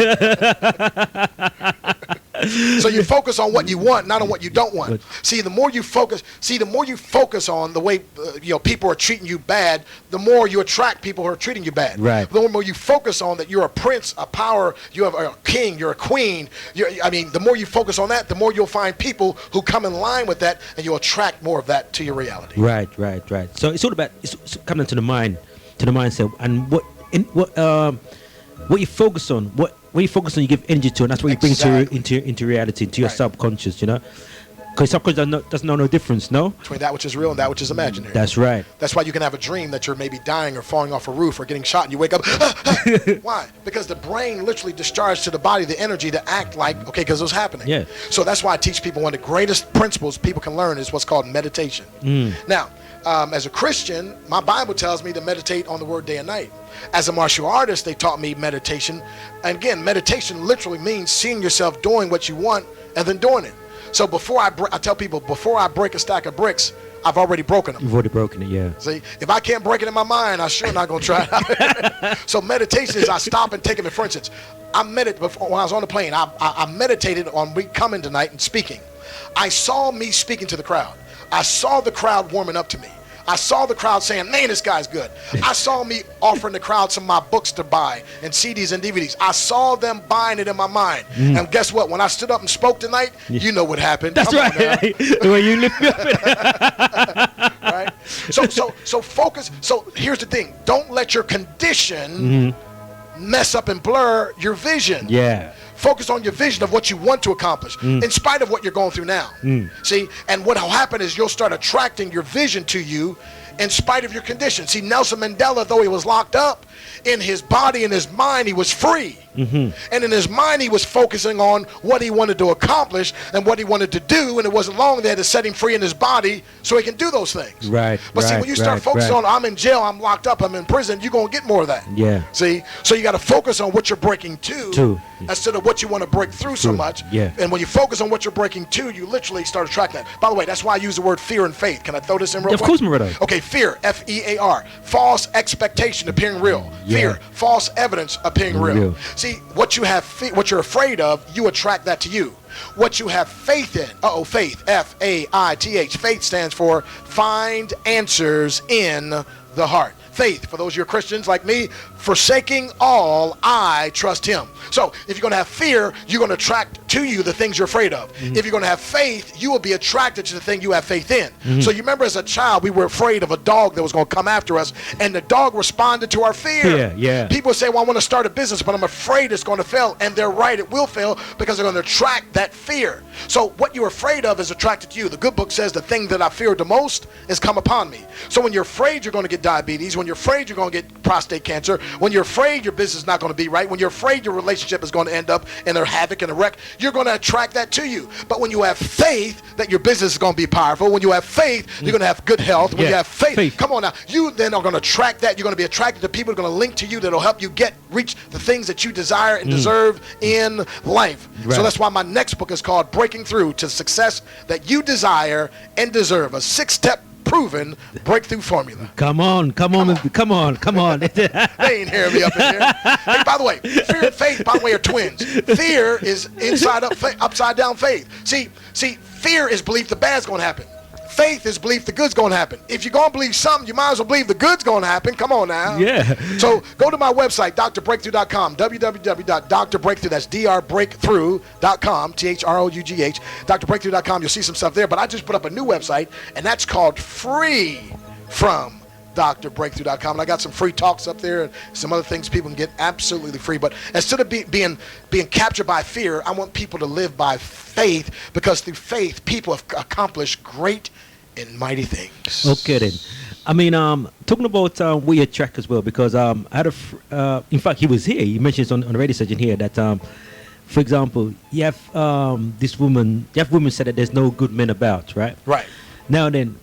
So you focus on what you want, not on what you don't want. See, the more you focus on the way people are treating you bad, the more you attract people who are treating you bad. Right. The more you focus on that you're a prince, a power, you have a king, you're a queen. The more you focus on that, the more you'll find people who come in line with that, and you'll attract more of that to your reality. Right. So it's all about it's coming to the mind, to the mindset, and what you focus on, what you focus on, you give energy to, and that's what you bring into reality, into your subconscious, Because subconscious doesn't know no difference, no? Between that which is real and that which is imaginary. That's right. That's why you can have a dream that you're maybe dying or falling off a roof or getting shot, and you wake up. Why? Because the brain literally discharged to the body the energy to act like, because it was happening. Yeah. So that's why I teach people one of the greatest principles people can learn is what's called meditation. Now, as a Christian, my Bible tells me to meditate on the word day and night. As a martial artist, they taught me meditation. And again, meditation literally means seeing yourself doing what you want and then doing it. So I tell people, before I break a stack of bricks, I've already broken them. You've already broken it, yeah. See, if I can't break it in my mind, I'm sure not going to try it. So meditation is I stop and take it. For instance, when I was on the plane, I meditated on me coming tonight and speaking. I saw me speaking to the crowd. I saw the crowd warming up to me. I saw the crowd saying, man, this guy's good. I saw me offering the crowd some of my books to buy and CDs and DVDs. I saw them buying it in my mind. And guess what? When I stood up and spoke tonight, you know what happened. That's right. The way you lift me up. Right? So focus. So here's the thing. Don't let your condition mess up and blur your vision. Yeah. Focus on your vision of what you want to accomplish in spite of what you're going through now. See, and what will happen is you'll start attracting your vision to you in spite of your condition. See, Nelson Mandela, though he was locked up, in his body and his mind, he was free. And in his mind, he was focusing on what he wanted to accomplish and what he wanted to do. And it wasn't long they had to set him free in his body so he can do those things. Right. But see, when you start focusing on, I'm in jail, I'm locked up, I'm in prison, you're going to get more of that. Yeah. See? So you got to focus on what you're breaking to instead of what you want to break through so much. Yeah. And when you focus on what you're breaking to, you literally start attracting that. By the way, that's why I use the word fear and faith. Can I throw this in real quick? Of course, my brother. Okay, fear, F-E-A-R. False expectation appearing real. Fear, false evidence appearing real. See, what you have, what you're afraid of, you attract that to you. What you have faith in, faith, F-A-I-T-H. Faith stands for find answers in the heart. Faith, for those of you Christians like me, forsaking all, I trust him. So if you're going to have fear, you're going to attract to you the things you're afraid of. If you're going to have faith, you will be attracted to the thing you have faith in. So you remember as a child, we were afraid of a dog that was going to come after us, and the dog responded to our fear. Yeah. People say, well, I want to start a business, but I'm afraid it's going to fail. And they're right, it will fail because they're going to attract that fear. So what you're afraid of is attracted to you. The good book says the thing that I feared the most is come upon me. So when you're afraid you're going to get diabetes, when you're afraid you're going to get prostate cancer, when you're afraid your business is not going to be right, when you're afraid your relationship is going to end up in a havoc and a wreck, you're going to attract that to you. But when you have faith that your business is going to be powerful, when you have faith you're going to have good health, when you have faith, come on now, you then are going to attract that. You're going to be attracted to people who are going to link to you that will help you reach the things that you desire and deserve in life. So that's why my next book is called Breaking Through to Success That You Desire and Deserve, a 6-step proven breakthrough formula. Come on. They ain't hearing me up in here. Hey, by the way, fear and faith, by the way, are twins. Fear is upside down faith. See, fear is belief the bad's going to happen. Faith is belief the good's going to happen. If you're going to believe something, you might as well believe the good's going to happen. Come on now. Yeah. So go to my website, drbreakthrough.com, www.drbreakthrough, that's drbreakthrough.com, T-H-R-O-U-G-H, drbreakthrough.com. You'll see some stuff there. But I just put up a new website, and that's called Free From drbreakthrough.com, and I got some free talks up there and some other things people can get absolutely free. But instead of being captured by fear, I want people to live by faith, because through faith people have accomplished great and mighty things. Okay then. I mean, talking about we attract as well, because I had in fact he was here, he mentions on the radio station here that for example, you have women said that there's no good men about, right? Now then,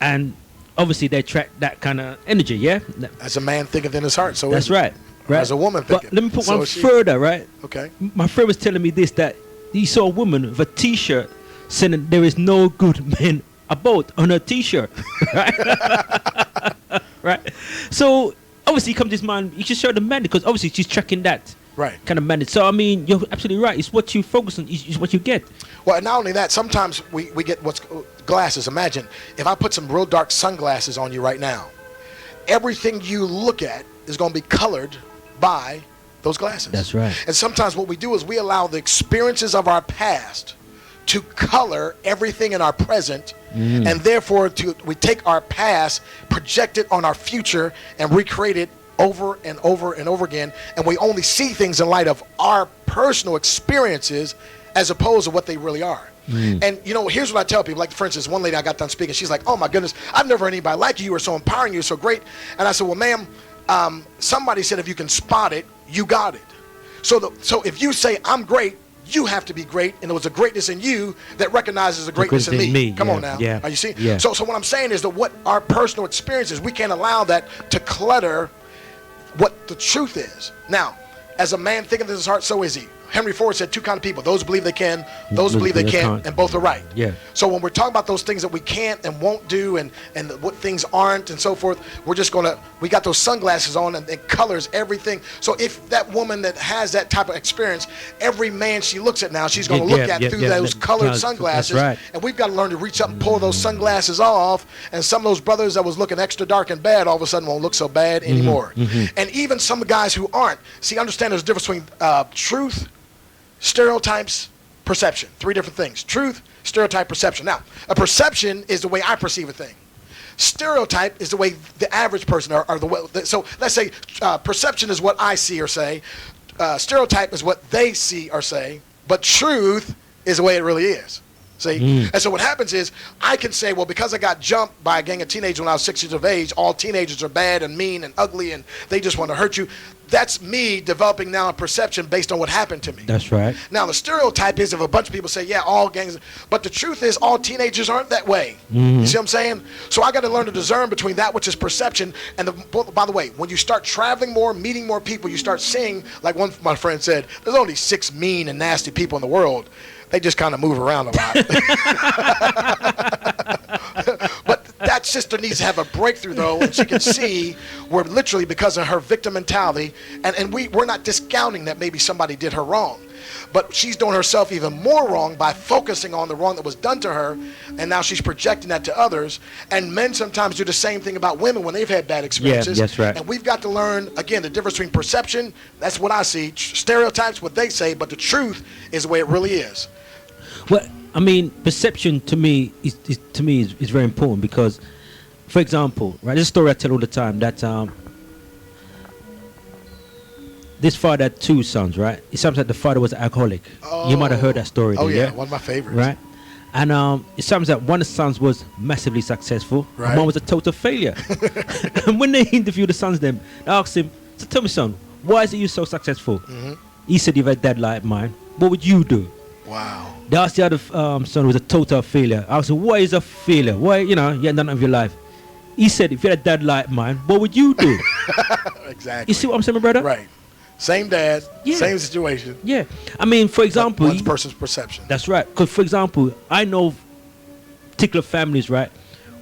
and obviously they attract that kind of energy, yeah? As a man thinketh in his heart, so that's right. As a woman thinketh. But let me put one further, right? Okay. My friend was telling me this, that he saw a woman with a t-shirt saying that there is no good men about on her t-shirt. Right? Right? So obviously comes this man, you should show the man, because obviously she's tracking that kind of man. So I mean, you're absolutely right. It's what you focus on, is what you get. Well, and not only that, sometimes we get glasses. Imagine if I put some real dark sunglasses on you right now, everything you look at is going to be colored by those glasses. That's right. And sometimes what we do is we allow the experiences of our past to color everything in our present, and therefore we take our past, project it on our future, and recreate it over and over and over again, and we only see things in light of our personal experiences as opposed to what they really are. And you know, here's what I tell people. Like, for instance, one lady I got done speaking, she's like, oh my goodness, I've never heard anybody like you. You were so empowering, you were so great. And I said, well, ma'am, somebody said if you can spot it, you got it. So if you say I'm great, you have to be great, and there was a greatness in you that recognizes the greatness in me. Come on now. Are you see? So what I'm saying is that what our personal experiences, we can't allow that to clutter what the truth is. Now, as a man thinketh in his heart, so is he. Henry Ford said 2 kind of people: those who believe they can, those who believe they can't, and both are right. Yeah. So when we're talking about those things that we can't and won't do, and what things aren't, and so forth, we got those sunglasses on, and it colors everything. So if that woman that has that type of experience, every man she looks at now, she's going to look at through those colored sunglasses. That's right. And we've got to learn to reach up and pull those sunglasses off. And some of those brothers that was looking extra dark and bad, all of a sudden won't look so bad anymore. And even some guys who aren't. See, understand there's a difference between truth, stereotypes, perception. 3 different things: truth, stereotype, perception. Now, a perception is the way I perceive a thing. Stereotype is the way the average person so let's say perception is what I see or say. Stereotype is what they see or say. But truth is the way it really is. See? And so what happens is I can say, well, because I got jumped by a gang of teenagers when I was 6 years of age, all teenagers are bad and mean and ugly and they just want to hurt you. That's me developing now a perception based on what happened to me. That's right. Now, the stereotype is if a bunch of people say, yeah, all gangs, but the truth is all teenagers aren't that way. You see what I'm saying? So I got to learn to discern between that which is perception and by the way, when you start traveling more, meeting more people, you start seeing, like one of my friends said, there's only 6 mean and nasty people in the world. They just kind of move around a lot. But that sister needs to have a breakthrough, though, and she can see where literally because of her victim mentality, and we're not discounting that maybe somebody did her wrong, but she's doing herself even more wrong by focusing on the wrong that was done to her, and now she's projecting that to others. And men sometimes do the same thing about women when they've had bad experiences. Yeah, that's right. And we've got to learn, again, the difference between perception, that's what I see, stereotypes, what they say, but the truth is the way it really is. Well, I mean, perception to me is very important because, for example, right, there's a story I tell all the time that this father had 2 sons, right? It sounds like the father was an alcoholic. You might have heard that story. Oh, yeah, one of my favorites. Right? And it sounds like one of the sons was massively successful, right, and one was a total failure. And when they interviewed the sons, they asked him, so tell me, son, why is it you so successful? He said, you've had dad like mine. What would you do? Wow. They asked the other son who was a total failure. I said, what is a failure? Why, you had none of your life. He said, if you had a dad like mine, what would you do? Exactly. You see what I'm saying, my brother? Right. Same dad, same situation. Yeah. I mean, for example, one person's perception. That's right. Because, for example, I know particular families, right,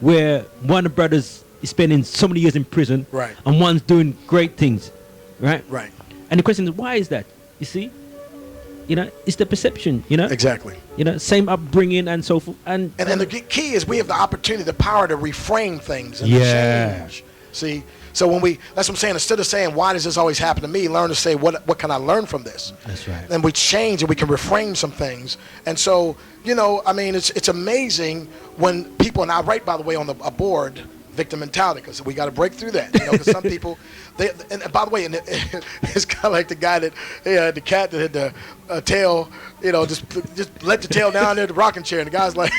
where one of the brothers is spending so many years in prison, right, and one's doing great things, right? Right. And the question is, why is that? You see? It's the perception, Exactly. Same upbringing and so forth. And the key is we have the opportunity, the power to reframe things and to change. See? So that's what I'm saying, instead of saying, why does this always happen to me, learn to say, what can I learn from this? That's right. And we change and we can reframe some things. And so, I mean, it's amazing when people, and I write, by the way, on a board, victim mentality, because we got to break through that. Because some people, and by the way, it's kind of like the guy that had the cat that had the tail, just let the tail down there, the rocking chair, and the guy's like,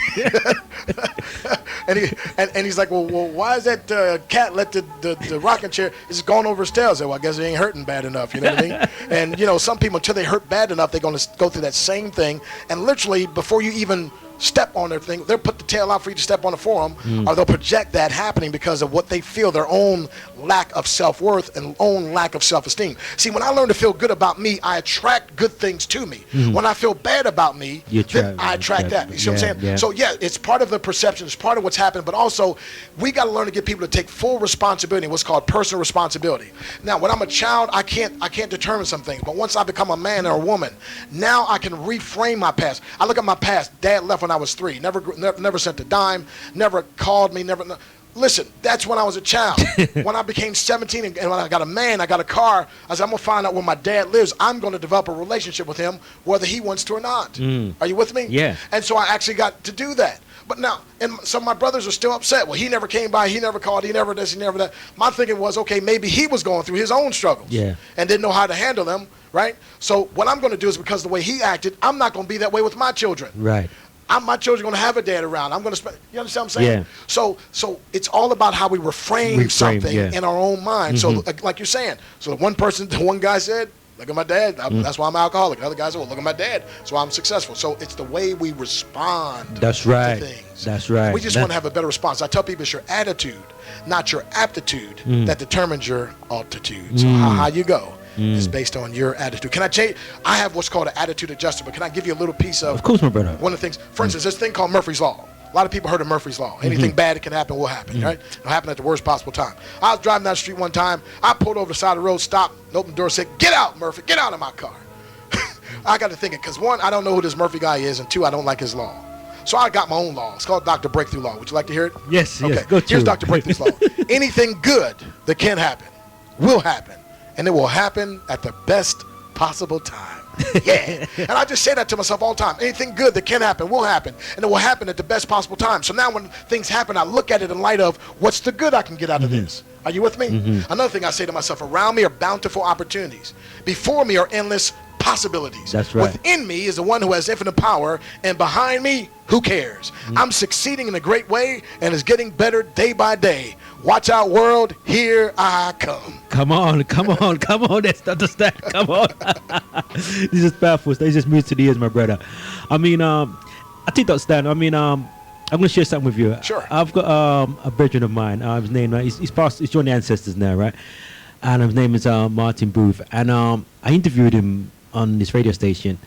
and he's like, well, why is that cat let the rocking chair? It's just going over his tail. I said, well, I guess it ain't hurting bad enough. You know what I mean? And some people, until they hurt bad enough, they're going to go through that same thing, and literally before you even step on their thing, they'll put the tail out for you to step on it for them, or they'll project that happening because of what they feel, their own lack of self-worth and own lack of self-esteem. See, when I learn to feel good about me, I attract good things to me. When I feel bad about me, then I attract that. You see what I'm saying? Yeah. So yeah, it's part of the perception, it's part of what's happening, but also we got to learn to get people to take full responsibility, what's called personal responsibility. Now, when I'm a child, I can't determine some things, but once I become a man or a woman, now I can reframe my past. I look at my past. Dad left when I was 3. Never sent a dime. Never called me. Never. Listen, that's when I was a child. When I became 17 and when I got a man, I got a car, I said, I'm going to find out where my dad lives. I'm going to develop a relationship with him, whether he wants to or not. Are you with me? Yeah. And so I actually got to do that. But now, and some of my brothers are still upset. Well, he never came by. He never called. He never this. He never that. My thinking was, okay, maybe he was going through his own struggles. Yeah. And didn't know how to handle them, right? So what I'm going to do is, because of the way he acted, I'm not going to be that way with my children. Right. My children are going to have a dad around. I'm going to spend. You understand what I'm saying? Yeah. So it's all about how we reframe something in our own mind. So like you're saying, so one guy said, look at my dad. That's why I'm an alcoholic. Another guy said, well, look at my dad. That's why I'm successful. So it's the way we respond That's right. to things. That's right. We just want to have a better response. I tell people it's your attitude, not your aptitude, that determines your altitude. So how you go. is based on your attitude. Can I change? I have what's called an attitude adjuster, but can I give you a little piece of? Of course, my brother. One of the things, for instance, this thing called Murphy's Law. A lot of people heard of Murphy's Law. Anything bad that can happen will happen, right? It'll happen at the worst possible time. I was driving down the street one time. I pulled over the side of the road, stopped, and opened the door, said, "Get out, Murphy! Get out of my car!" I got to thinking, because one, I don't know who this Murphy guy is, and two, I don't like his law. So I got my own law. It's called Dr. Breakthrough Law. Would you like to hear it? Yes, okay. yes. Go to Here's it. Dr. Breakthrough's Law. Anything good that can happen will happen, and it will happen at the best possible time. Yeah. And I just say that to myself all the time. Anything good that can happen will happen, and it will happen at the best possible time. So now when things happen, I look at it in light of what's the good I can get out of this. Are you with me? Another thing I say to myself, around me are bountiful opportunities. Before me are endless possibilities. That's right. Within me is the one who has infinite power, and behind me, who cares? I'm succeeding in a great way, and it's getting better day by day. Watch out, world, here I come. Come on, come on, come on. Let's understand. Come on. This is powerful. This is music to the ears, my brother. I mean, I think that's that. I mean, I'm going to share something with you. Sure. I've got a brethren of mine. His name, he's joined the ancestors now, right? And his name is Martin Booth. And I interviewed him on this radio station.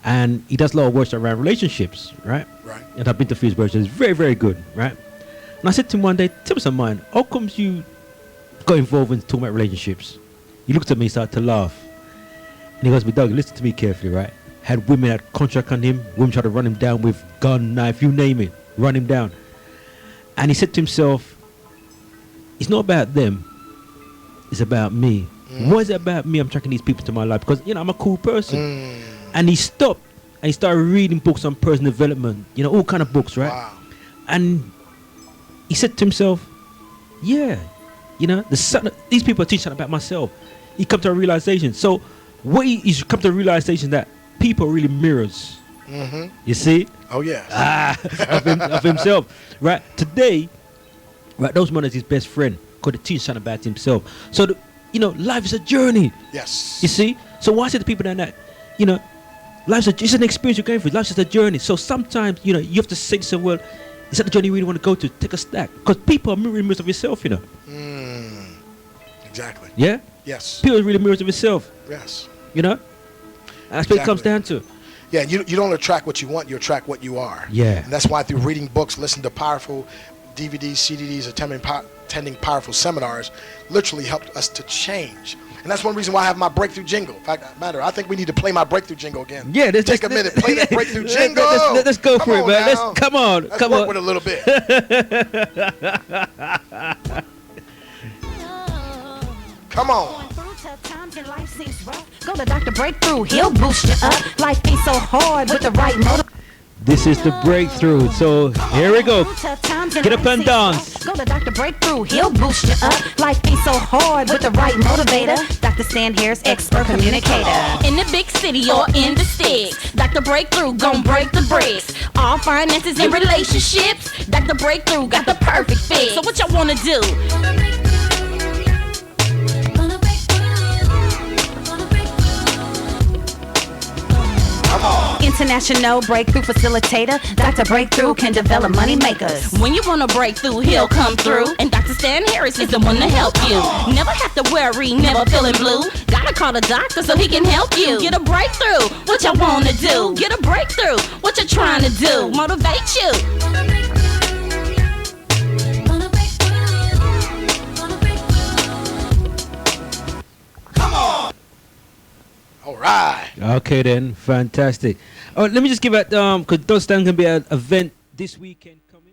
And he does a lot of work around relationships, right? Right. And I've been to a few his workshops. It's very, very good, right? And I said to him one day, tell me some mind, how comes you got involved in talking about relationships? He looked at me, started to laugh. And he goes, Dougie, listen to me carefully, right? Had women had contract on him, women tried to run him down with gun, knife, you name it, run him down. And he said to himself, it's not about them, it's about me. Why is it about me? I'm attracting these people to my life because, I'm a cool person. And he stopped and he started reading books on personal development, all kind of books, right? Wow. And he said to himself, yeah, these people are teaching something about myself. He come to a realization. So what he's come to a realization that people are really mirrors. You see? Oh, yes. Of himself. Right? Today, right, those man is his best friend. Could teach something about himself. So, life is a journey. Yes. You see? So why say to people that, life's it's an experience you're going through. Life's just a journey. So sometimes, you have to say to someone, well, is that the journey you really want to go to? Take a stack. Because people are mirrors of yourself, Exactly. Yeah? Yes. People are really mirrors of yourself. Yes. And that's what it comes down to. Yeah, you don't attract what you want, you attract what you are. Yeah. And that's why through reading books, listening to powerful DVDs, CDs, attending powerful seminars, literally helped us to change. And that's one reason why I have my breakthrough jingle. In fact, I think we need to play my breakthrough jingle again. Yeah, take a minute, play that breakthrough jingle. Let's go for it, man. Come on. Let's work with it a little bit. Come on. Go to Dr. Breakthrough, he'll boost you up. Life ain't so hard with the right motive. This is the breakthrough. So here we go. Get up and dance. Go to Dr. Breakthrough, he'll boost you up. Life ain't so hard with the right motivator. Dr. Stan here's expert communicator. In the big city or in the sticks, Dr. Breakthrough gon' break the bricks. All finances and relationships, Dr. Breakthrough got the perfect fit. So what y'all wanna do? International breakthrough facilitator. Dr. Breakthrough can develop money makers. When you want a breakthrough, he'll come through. And Dr. Stan Harris is the one to help you. Never have to worry, never feeling blue. Gotta call the doctor so he can help you. Get a breakthrough, what y'all wanna do? Get a breakthrough, what you trying to do? Motivate you. All right. Okay then, fantastic. Oh, let me just give it because those things can be an event this weekend coming.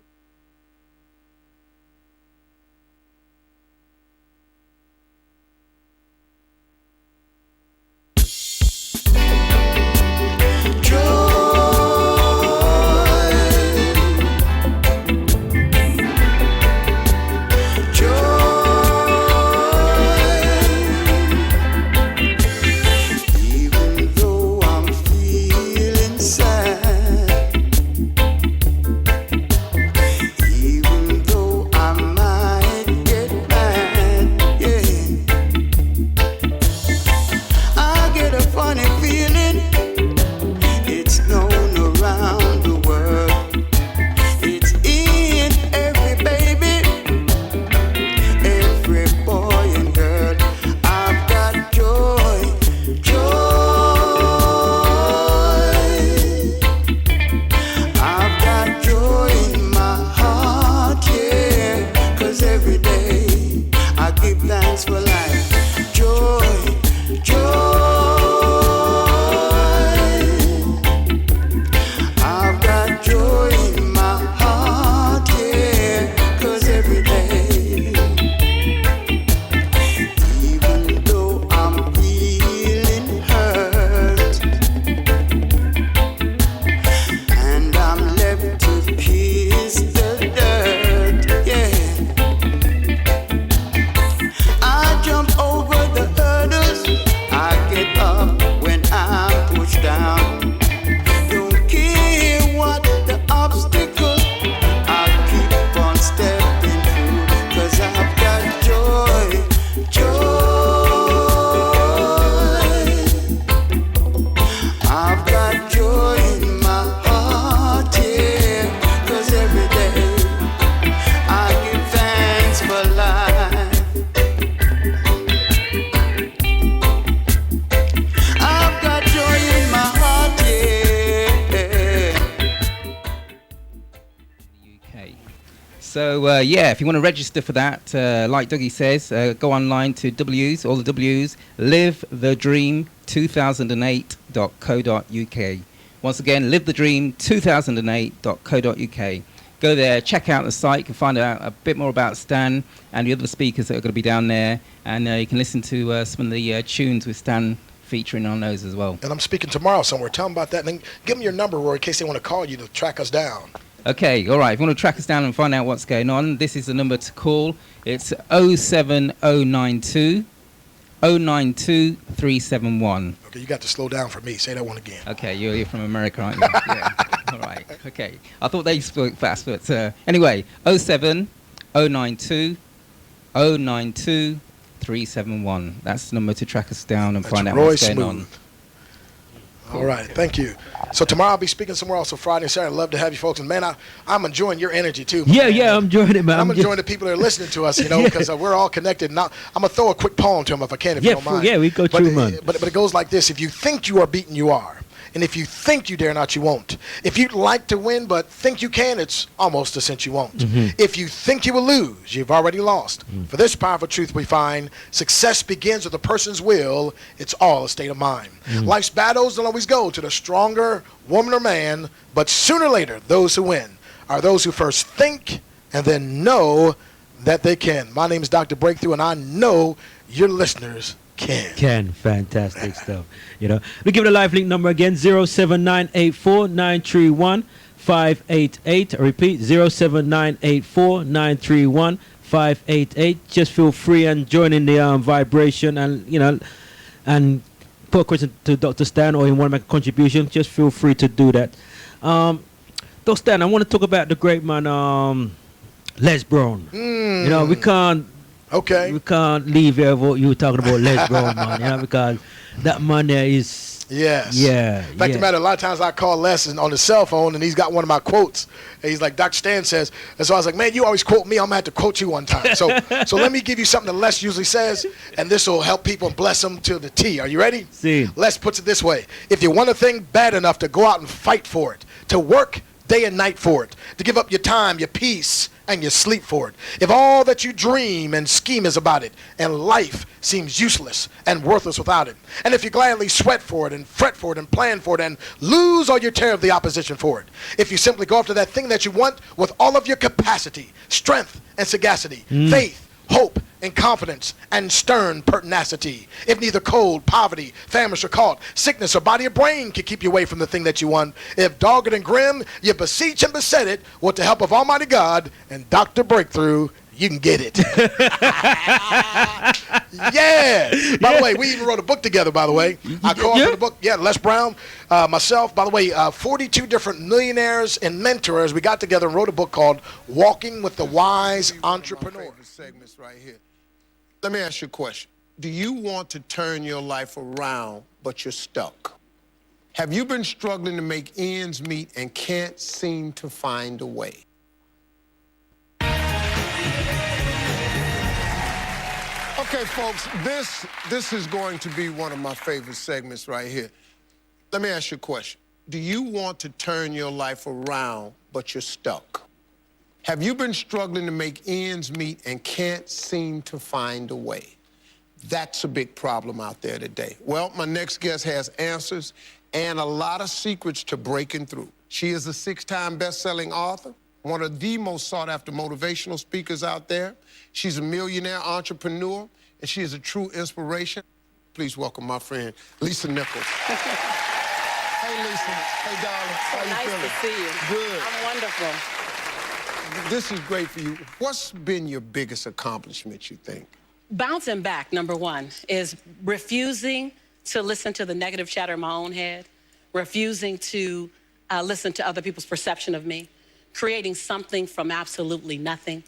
So, yeah, if you want to register for that, like Dougie says, go online to W's, all the W's, livethedream2008.co.uk. Once again, livethedream2008.co.uk. Go there, check out the site, you can find out a bit more about Stan and the other speakers that are going to be down there, and you can listen to some of the tunes with Stan featuring on those as well. And I'm speaking tomorrow somewhere. Tell them about that, and then give them your number, Roy, in case they want to call you to track us down. Okay, all right. If you want to track us down and find out what's going on, this is the number to call. It's 07092 092 371. Okay, you got to slow down for me. Say that one again. Okay, you're from America, aren't you? Yeah. All right. Okay. I thought they spoke fast, but anyway, 07092 092 371. That's the number to track us down and find out what's going on. All right, thank you. So tomorrow I'll be speaking somewhere else. So Friday and Saturday, I'd love to have you folks. And man, I'm enjoying your energy too. Yeah, I'm enjoying it, man. I'm enjoying the people that are listening to us, because we're all connected. Now I'm gonna throw a quick poem to them if I can, if you don't mind. Yeah, we go through, man. But it goes like this: if you think you are beaten, you are. And if you think you dare not, you won't. If you'd like to win but think you can, it's almost a cinch you won't. If you think you will lose, you've already lost. For this powerful truth we find, success begins with a person's will. It's all a state of mind. Life's battles don't always go to the stronger woman or man, but sooner or later, those who win are those who first think and then know that they can. My name is Dr. Breakthrough, and I know your listeners can. Fantastic stuff. We give it a live link number again, 07984 931 588. I repeat, 07984 931 588. Just feel free and join in the vibration, and and put a question to Dr. Stan, or you want to make a contribution, just feel free to do that. Dr. Stan, I want to talk about the great man, Les Brown. We can't leave here without you talking about Les Brown, man. Because that man there is. Yes. Yeah. In fact, the matter, a lot of times I call Les on his cell phone, and he's got one of my quotes. And he's like, Dr. Stan says, and so I was like, man, you always quote me. I'm gonna have to quote you one time. So let me give you something that Les usually says, and this will help people and bless them to the T. Are you ready? See. Les puts it this way: if you want a thing bad enough to go out and fight for it, to work day and night for it, to give up your time, your peace, and your sleep for it. If all that you dream and scheme is about it, and life seems useless and worthless without it, and if you gladly sweat for it and fret for it and plan for it and lose all your terror of the opposition for it, if you simply go after that thing that you want with all of your capacity, strength, and sagacity, faith, hope, and confidence, and stern pertinacity. If neither cold, poverty, famish, or caught, sickness, or body or brain can keep you away from the thing that you want, if dogged and grim, you beseech and beset it, with the help of Almighty God and Dr. Breakthrough, you can get it. Yeah. By the way, we even wrote a book together, by the way. I co-authored the book. Yeah, Les Brown, myself. By the way, 42 different millionaires and mentors. We got together and wrote a book called Walking with the Wise Entrepreneur. Segments right here. Let me ask you a question. Do you want to turn your life around, but you're stuck? Have you been struggling to make ends meet and can't seem to find a way? Okay, folks, this is going to be one of my favorite segments right here. Let me ask you a question. Do you want to turn your life around, but you're stuck? Have you been struggling to make ends meet and can't seem to find a way? That's a big problem out there today. Well, my next guest has answers and a lot of secrets to breaking through. She is a 6-time best-selling author, one of the most sought-after motivational speakers out there. She's a millionaire entrepreneur, and she is a true inspiration. Please welcome my friend, Lisa Nichols. Hey, Lisa. Hey, darling. How you feeling? Nice to see you. Good. I'm wonderful. This is great for you. What's been your biggest accomplishment, you think? Bouncing back, number one, is refusing to listen to the negative chatter in my own head, refusing to listen to other people's perception of me, creating something from absolutely nothing.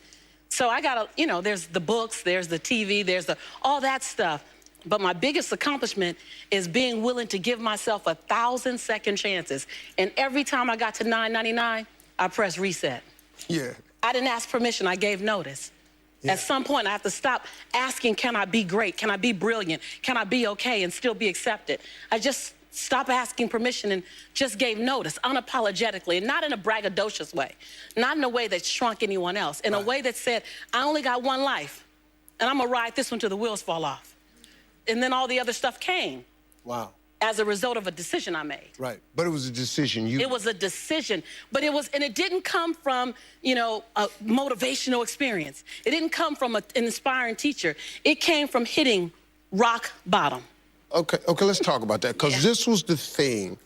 So I got to, there's the books, there's the TV, there's all that stuff. But my biggest accomplishment is being willing to give myself 1,000 second chances. And every time I got to 999, I pressed reset. Yeah. I didn't ask permission, I gave notice. Yeah. At some point, I have to stop asking, can I be great? Can I be brilliant? Can I be okay and still be accepted? I just stopped asking permission and just gave notice unapologetically, and not in a braggadocious way, not in a way that shrunk anyone else, in a way that said, I only got one life, and I'm gonna ride this one till the wheels fall off. And then all the other stuff came. Wow. As a result of a decision I made. Right, but it was a decision. It was a decision, but it didn't come from, a motivational experience. It didn't come from an inspiring teacher. It came from hitting rock bottom. Okay, let's talk about that, because this was the thing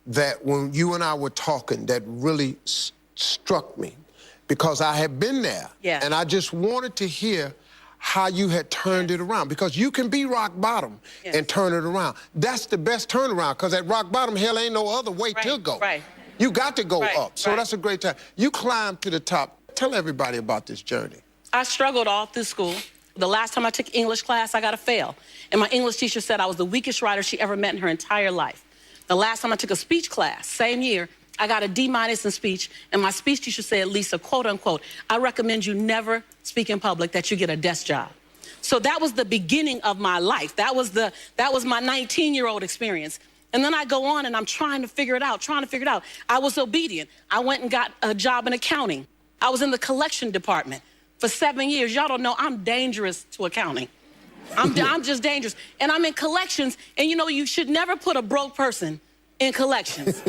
that when you and I were talking that really struck me, because I had been there, and I just wanted to hear how you had turned it around, because you can be rock bottom and turn it around. That's the best turnaround, because at rock bottom, hell ain't no other way to go. Right. You got to go up, so that's a great time. You climbed to the top. Tell everybody about this journey. I struggled all through school. The last time I took English class, I got a fail. And my English teacher said I was the weakest writer she ever met in her entire life. The last time I took a speech class, same year, I got a D- in speech, and my speech teacher said, Lisa, quote unquote, I recommend you never speak in public, that you get a desk job. So that was the beginning of my life. That was my 19-year-old experience. And then I go on and I'm trying to figure it out. I was obedient. I went and got a job in accounting. I was in the collection department for 7 years. Y'all don't know I'm dangerous to accounting. I'm just dangerous. And I'm in collections, and you should never put a broke person in collections.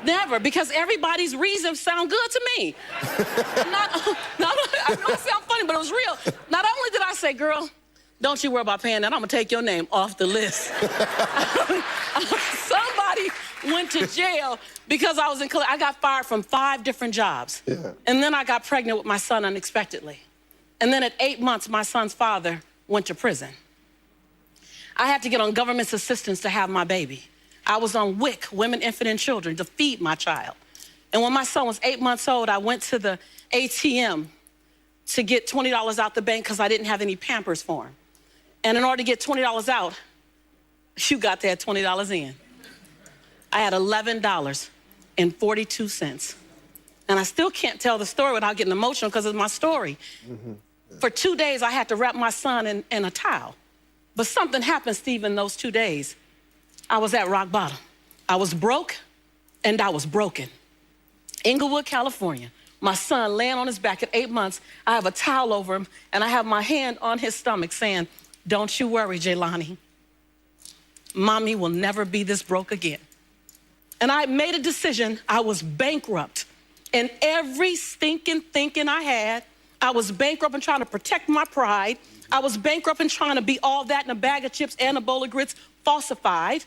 Never, because everybody's reasons sound good to me. I know it sounds funny, but it was real. Not only did I say, girl, don't you worry about paying that, I'm gonna take your name off the list. Somebody went to jail because I was I got fired from 5 different jobs. And then I got pregnant with my son unexpectedly. And then at 8 months, my son's father went to prison. I had to get on government's assistance to have my baby. I was on WIC, Women, Infant, and Children, to feed my child. And when my son was 8 months old, I went to the ATM to get $20 out the bank because I didn't have any Pampers for him. And in order to get $20 out, you got to add $20 in. I had $11.42. And I still can't tell the story without getting emotional because it's my story. For 2 days, I had to wrap my son in a towel. But something happened, Steve, in those 2 days. I was at rock bottom. I was broke and I was broken. Inglewood, California. My son laying on his back at 8 months. I have a towel over him and I have my hand on his stomach saying, don't you worry, Jaylani. Mommy will never be this broke again. And I made a decision. I was bankrupt. And every stinking thinking I had, I was bankrupt in trying to protect my pride. I was bankrupt in trying to be all that in a bag of chips and a bowl of grits, falsified.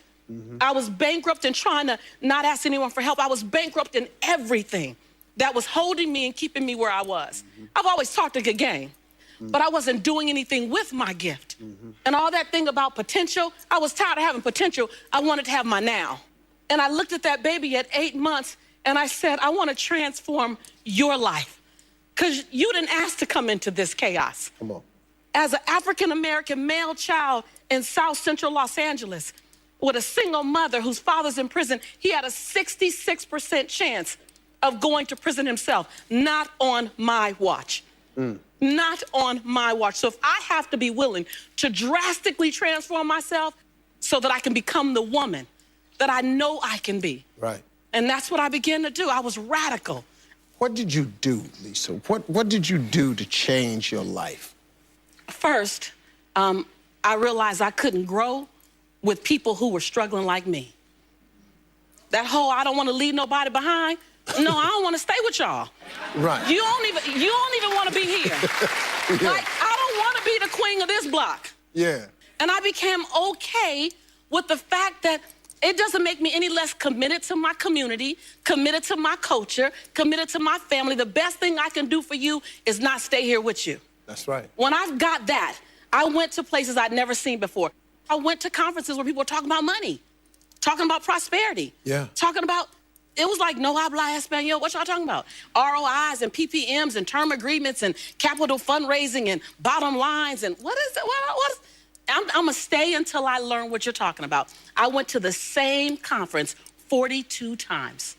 I was bankrupt in trying to not ask anyone for help. I was bankrupt in everything that was holding me and keeping me where I was. I've always talked a good game, but I wasn't doing anything with my gift. And all that thing about potential, I was tired of having potential. I wanted to have my now. And I looked at that baby at 8 months and I said, I want to transform your life because you didn't ask to come into this chaos. Come on. As an African-American male child in South Central Los Angeles with a single mother whose father's in prison, he had a 66% chance of going to prison himself. Not on my watch. Not on my watch. So if I have to be willing to drastically transform myself so that I can become the woman that I know I can be. Right. And that's what I began to do. I was radical. What did you do, Lisa? What did you do to change your life? First, I realized I couldn't grow with people who were struggling like me. That whole I don't want to leave nobody behind. No, I don't want to stay with y'all. Right. You don't even want to be here. Like, I don't want to be the queen of this block. Yeah. And I became okay with the fact that it doesn't make me any less committed to my community, committed to my culture, committed to my family. The best thing I can do for you is not stay here with you. That's right. When I've got that, I went to places I'd never seen before. I went to conferences where people were talking about money, talking about prosperity, talking about, it was like, no habla español. What y'all talking about? ROIs and PPMs and term agreements and capital fundraising and bottom lines and what is it? I'm going to stay until I learn what you're talking about. I went to the same conference 42 times.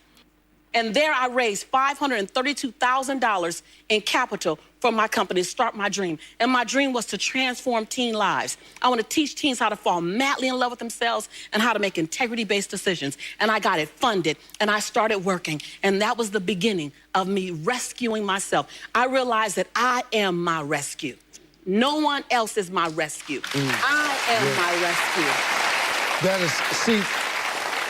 And there I raised $532,000 in capital for my company, to start my dream. And my dream was to transform teen lives. I want to teach teens how to fall madly in love with themselves and how to make integrity-based decisions. And I got it funded, and I started working. And that was the beginning of me rescuing myself. I realized that I am my rescue. No one else is my rescue. I am my rescue. That is, see,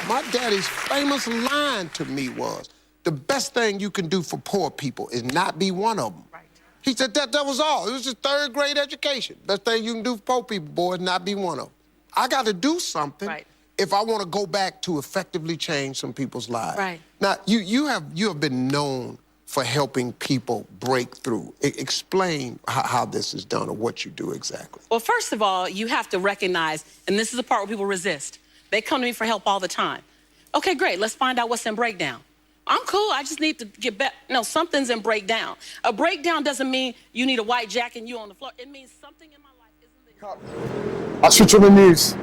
my daddy's famous line to me was, the best thing you can do for poor people is not be one of them. Right. He said that was all. It was just third grade education. Best thing you can do for poor people, boy, is not be one of them. I got to do something if I want to go back to effectively change some people's lives. Right. Now, you have been known for helping people break through. Explain how this is done or what you do exactly. Well, first of all, you have to recognize, and this is the part where people resist. They come to me for help all the time. Okay, great, let's find out what's in breakdown. I'm cool, I just need to get back. No, something's in breakdown. A breakdown doesn't mean you need a white jacket and you on the floor. It means something in my life isn't there. I switch on the news.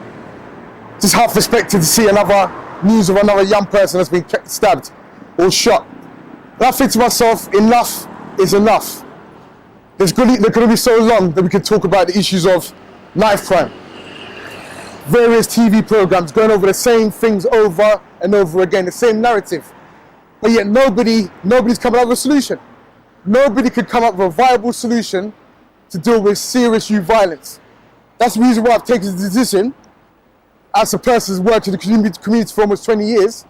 Just half expected to see another news of another young person that's been stabbed or shot. And I think to myself, enough is enough. They're going to be so long that we can talk about the issues of knife crime. Various TV programs going over the same things over and over again, the same narrative. But yet nobody's coming up with a solution. Nobody could come up with a viable solution to deal with serious youth violence. That's the reason why I've taken the decision, as a person who's worked in the community for almost 20 years,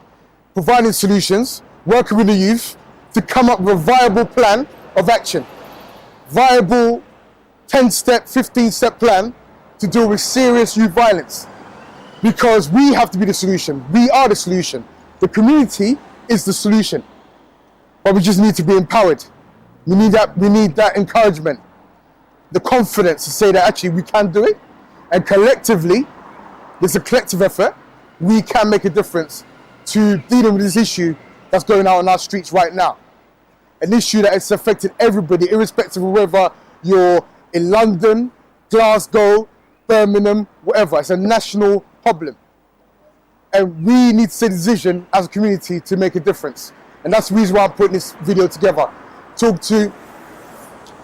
providing solutions, working with the youth, to come up with a viable plan of action. Viable 10-step, 15-step plan to deal with serious youth violence. Because we have to be the solution. We are the solution. The community is the solution. But we just need to be empowered. We need that encouragement, the confidence to say that actually we can do it. And collectively, there's a collective effort, we can make a difference to dealing with this issue that's going on our streets right now. An issue that has affected everybody, irrespective of whether you're in London, Glasgow, Birmingham, whatever. It's a national problem. And we need to take a decision as a community to make a difference. And that's the reason why I'm putting this video together. Talk to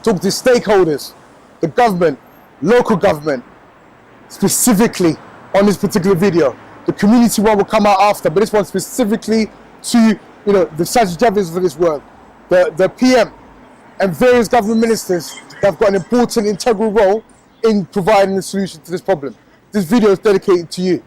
stakeholders, the government, local government, specifically on this particular video. The community one will come out after, but this one specifically to the Sajid Javids of this world, the PM, and various government ministers that have got an important, integral role in providing a solution to this problem. This video is dedicated to you.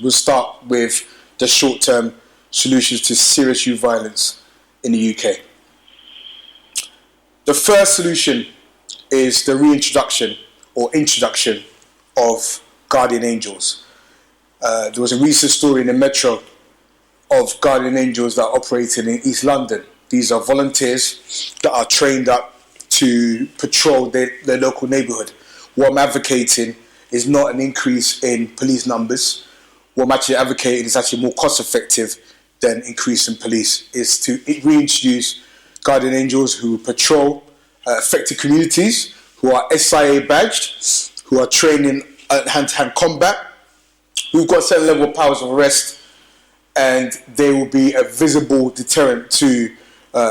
We'll start with the short-term solutions to serious youth violence in the UK. The first solution is the reintroduction or introduction of guardian angels. There was a recent story in the Metro of guardian angels that are operating in East London. These are volunteers that are trained up to patrol their local neighbourhood. What I'm advocating is not an increase in police numbers. What I'm actually advocating is actually more cost effective than increasing police, is to reintroduce guardian angels who patrol affected communities, who are SIA badged, who are trained in hand-to-hand combat, who've got certain level of powers of arrest, and they will be a visible deterrent to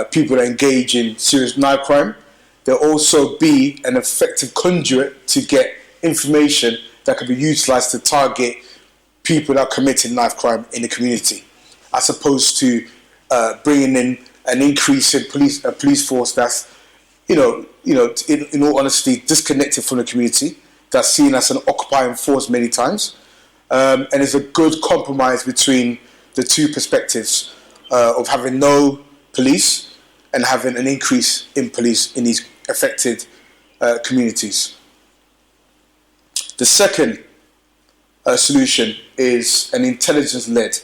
people that engage in serious knife crime. They'll also be an effective conduit to get information that can be utilised to target people that are committing knife crime in the community, as opposed to bringing in an increase in police force that's, in all honesty, disconnected from the community, that's seen as an occupying force many times, and it's a good compromise between the two perspectives of having no police and having an increase in police in these affected communities. The second solution is an intelligence-led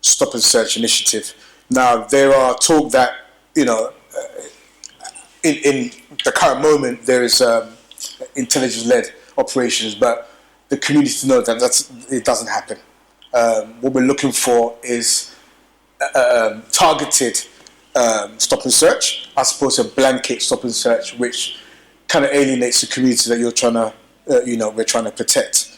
stop and search initiative. Now, there are talk that, in the current moment, there is intelligence-led operations, but the community know that it doesn't happen. What we're looking for is targeted stop and search, as opposed to a blanket stop and search, which kind of alienates the community that you're trying to, we're trying to protect.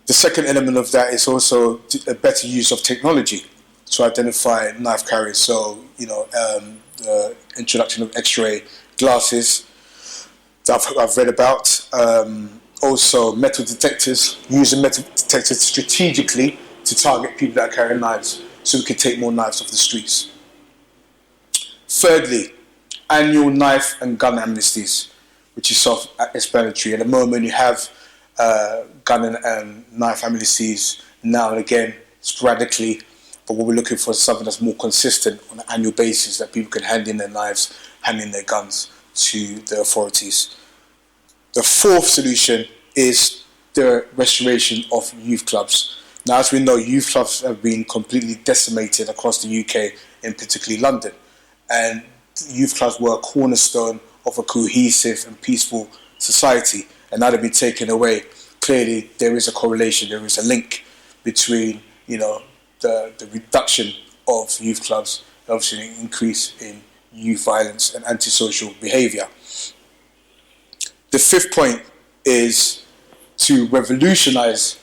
The second element of that is also a better use of technology. to identify knife carriers. So, the introduction of X-ray glasses that I've read about. Also, metal detectors, using metal detectors strategically to target people that carry knives so we can take more knives off the streets. Thirdly, annual knife and gun amnesties, which is self-explanatory. At the moment, you have gun and knife amnesties now and again, sporadically, but what we're looking for is something that's more consistent on an annual basis, that people can hand in their knives, hand in their guns to the authorities. The fourth solution is the restoration of youth clubs. Now, as we know, youth clubs have been completely decimated across the UK, and particularly London. And youth clubs were a cornerstone of a cohesive and peaceful society. And now they've been taken away. Clearly, there is a correlation, there is a link between, the reduction of youth clubs and obviously an increase in youth violence and antisocial behaviour. The fifth point is to revolutionise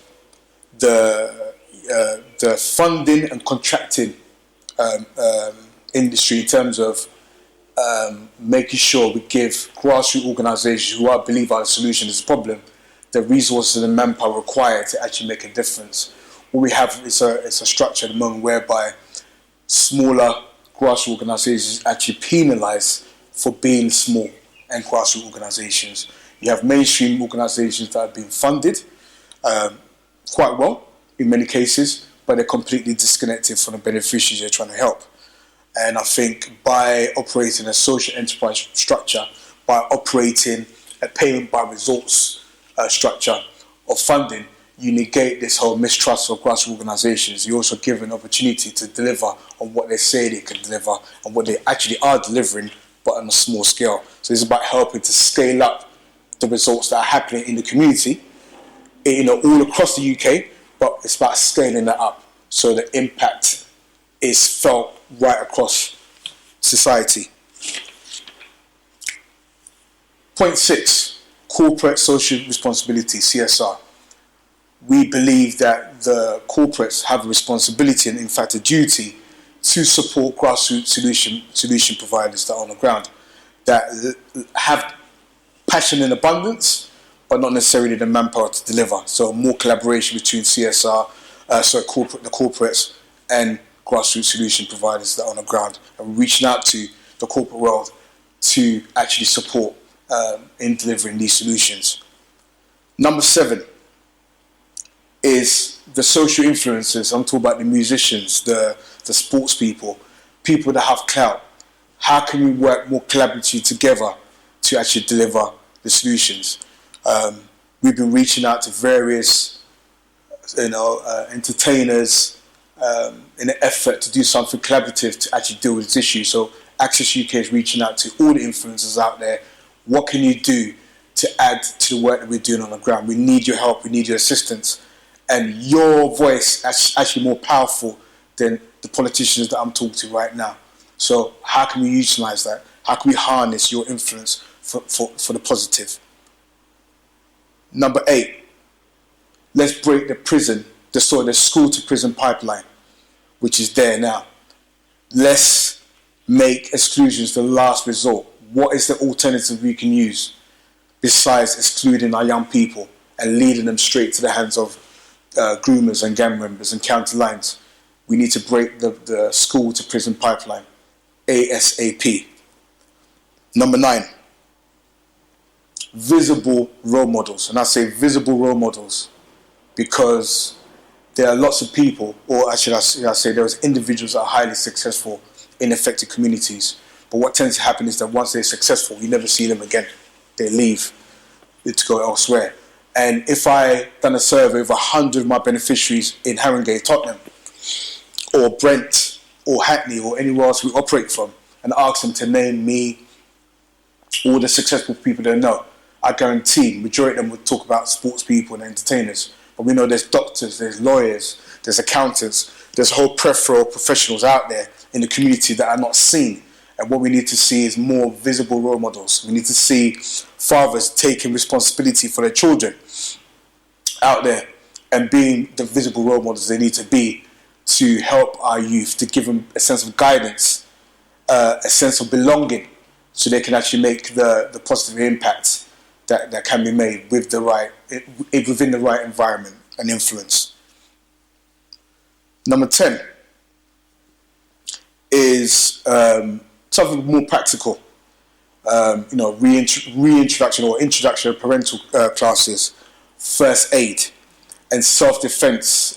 the funding and contracting industry in terms of making sure we give grassroots organisations who I believe are the solution to this problem the resources and manpower required to actually make a difference. What we have is a structure at the moment whereby smaller grassroots organisations actually penalised for being small and grassroots organisations. You have mainstream organisations that have been funded quite well in many cases, but they're completely disconnected from the beneficiaries they're trying to help. And I think by operating a social enterprise structure, by operating a payment by results structure of funding, you negate this whole mistrust of grassroots organisations. You also give an opportunity to deliver on what they say they can deliver and what they actually are delivering, but on a small scale. So it's about helping to scale up the results that are happening in the community, all across the UK, but it's about scaling that up so the impact is felt right across society. Point 6, corporate social responsibility, CSR. We believe that the corporates have a responsibility and in fact a duty to support grassroots solution providers that are on the ground, that have passion in abundance, but not necessarily the manpower to deliver. So more collaboration between CSR, the corporates and grassroots solution providers that are on the ground, and reaching out to the corporate world to actually support in delivering these solutions. Number 7 is the social influencers. I'm talking about the musicians, the sports people that have clout. How can we work more collaboratively together to actually deliver the solutions? We've been reaching out to various, entertainers in an effort to do something collaborative to actually deal with this issue. So Access UK is reaching out to all the influencers out there. What can you do to add to the work that we're doing on the ground? We need your help, we need your assistance. And your voice is actually more powerful than the politicians that I'm talking to right now. So how can we utilise that? How can we harness your influence for the positive? Number 8, let's break the school to prison pipeline, which is there now. Let's make exclusions the last resort. What is the alternative we can use besides excluding our young people and leading them straight to the hands of groomers and gang members and county lines? We need to break the school to prison pipeline ASAP. Number 9, visible role models. And I say visible role models because there are lots of people, or actually I say there's individuals that are highly successful in affected communities. But what tends to happen is that once they're successful, you never see them again. They leave to go elsewhere. And if I done a survey of 100 of my beneficiaries in Haringey, Tottenham, or Brent, or Hackney, or anywhere else we operate from, and ask them to name me all the successful people they know, I guarantee majority of them would talk about sports people and entertainers. But we know there's doctors, there's lawyers, there's accountants, there's a whole plethora of professionals out there in the community that are not seen. And what we need to see is more visible role models. We need to see fathers taking responsibility for their children out there and being the visible role models they need to be to help our youth, to give them a sense of guidance, a sense of belonging, so they can actually make the positive impact that can be made with within the right environment and influence. Number 10 is something more practical. Reintroduction or introduction of parental classes, first aid, and self-defense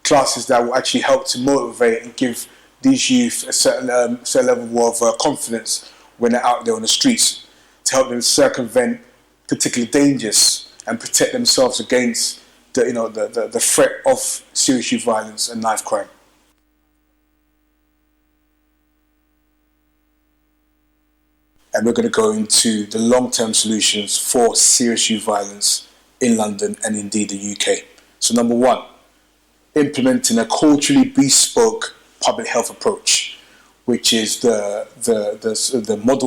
classes that will actually help to motivate and give these youth a certain level of confidence when they're out there on the streets, to help them circumvent particular dangers and protect themselves against the threat of serious youth violence and knife crime. And we're going to go into the long-term solutions for serious youth violence in London and indeed the UK. So number 1, implementing a culturally bespoke public health approach, which is the model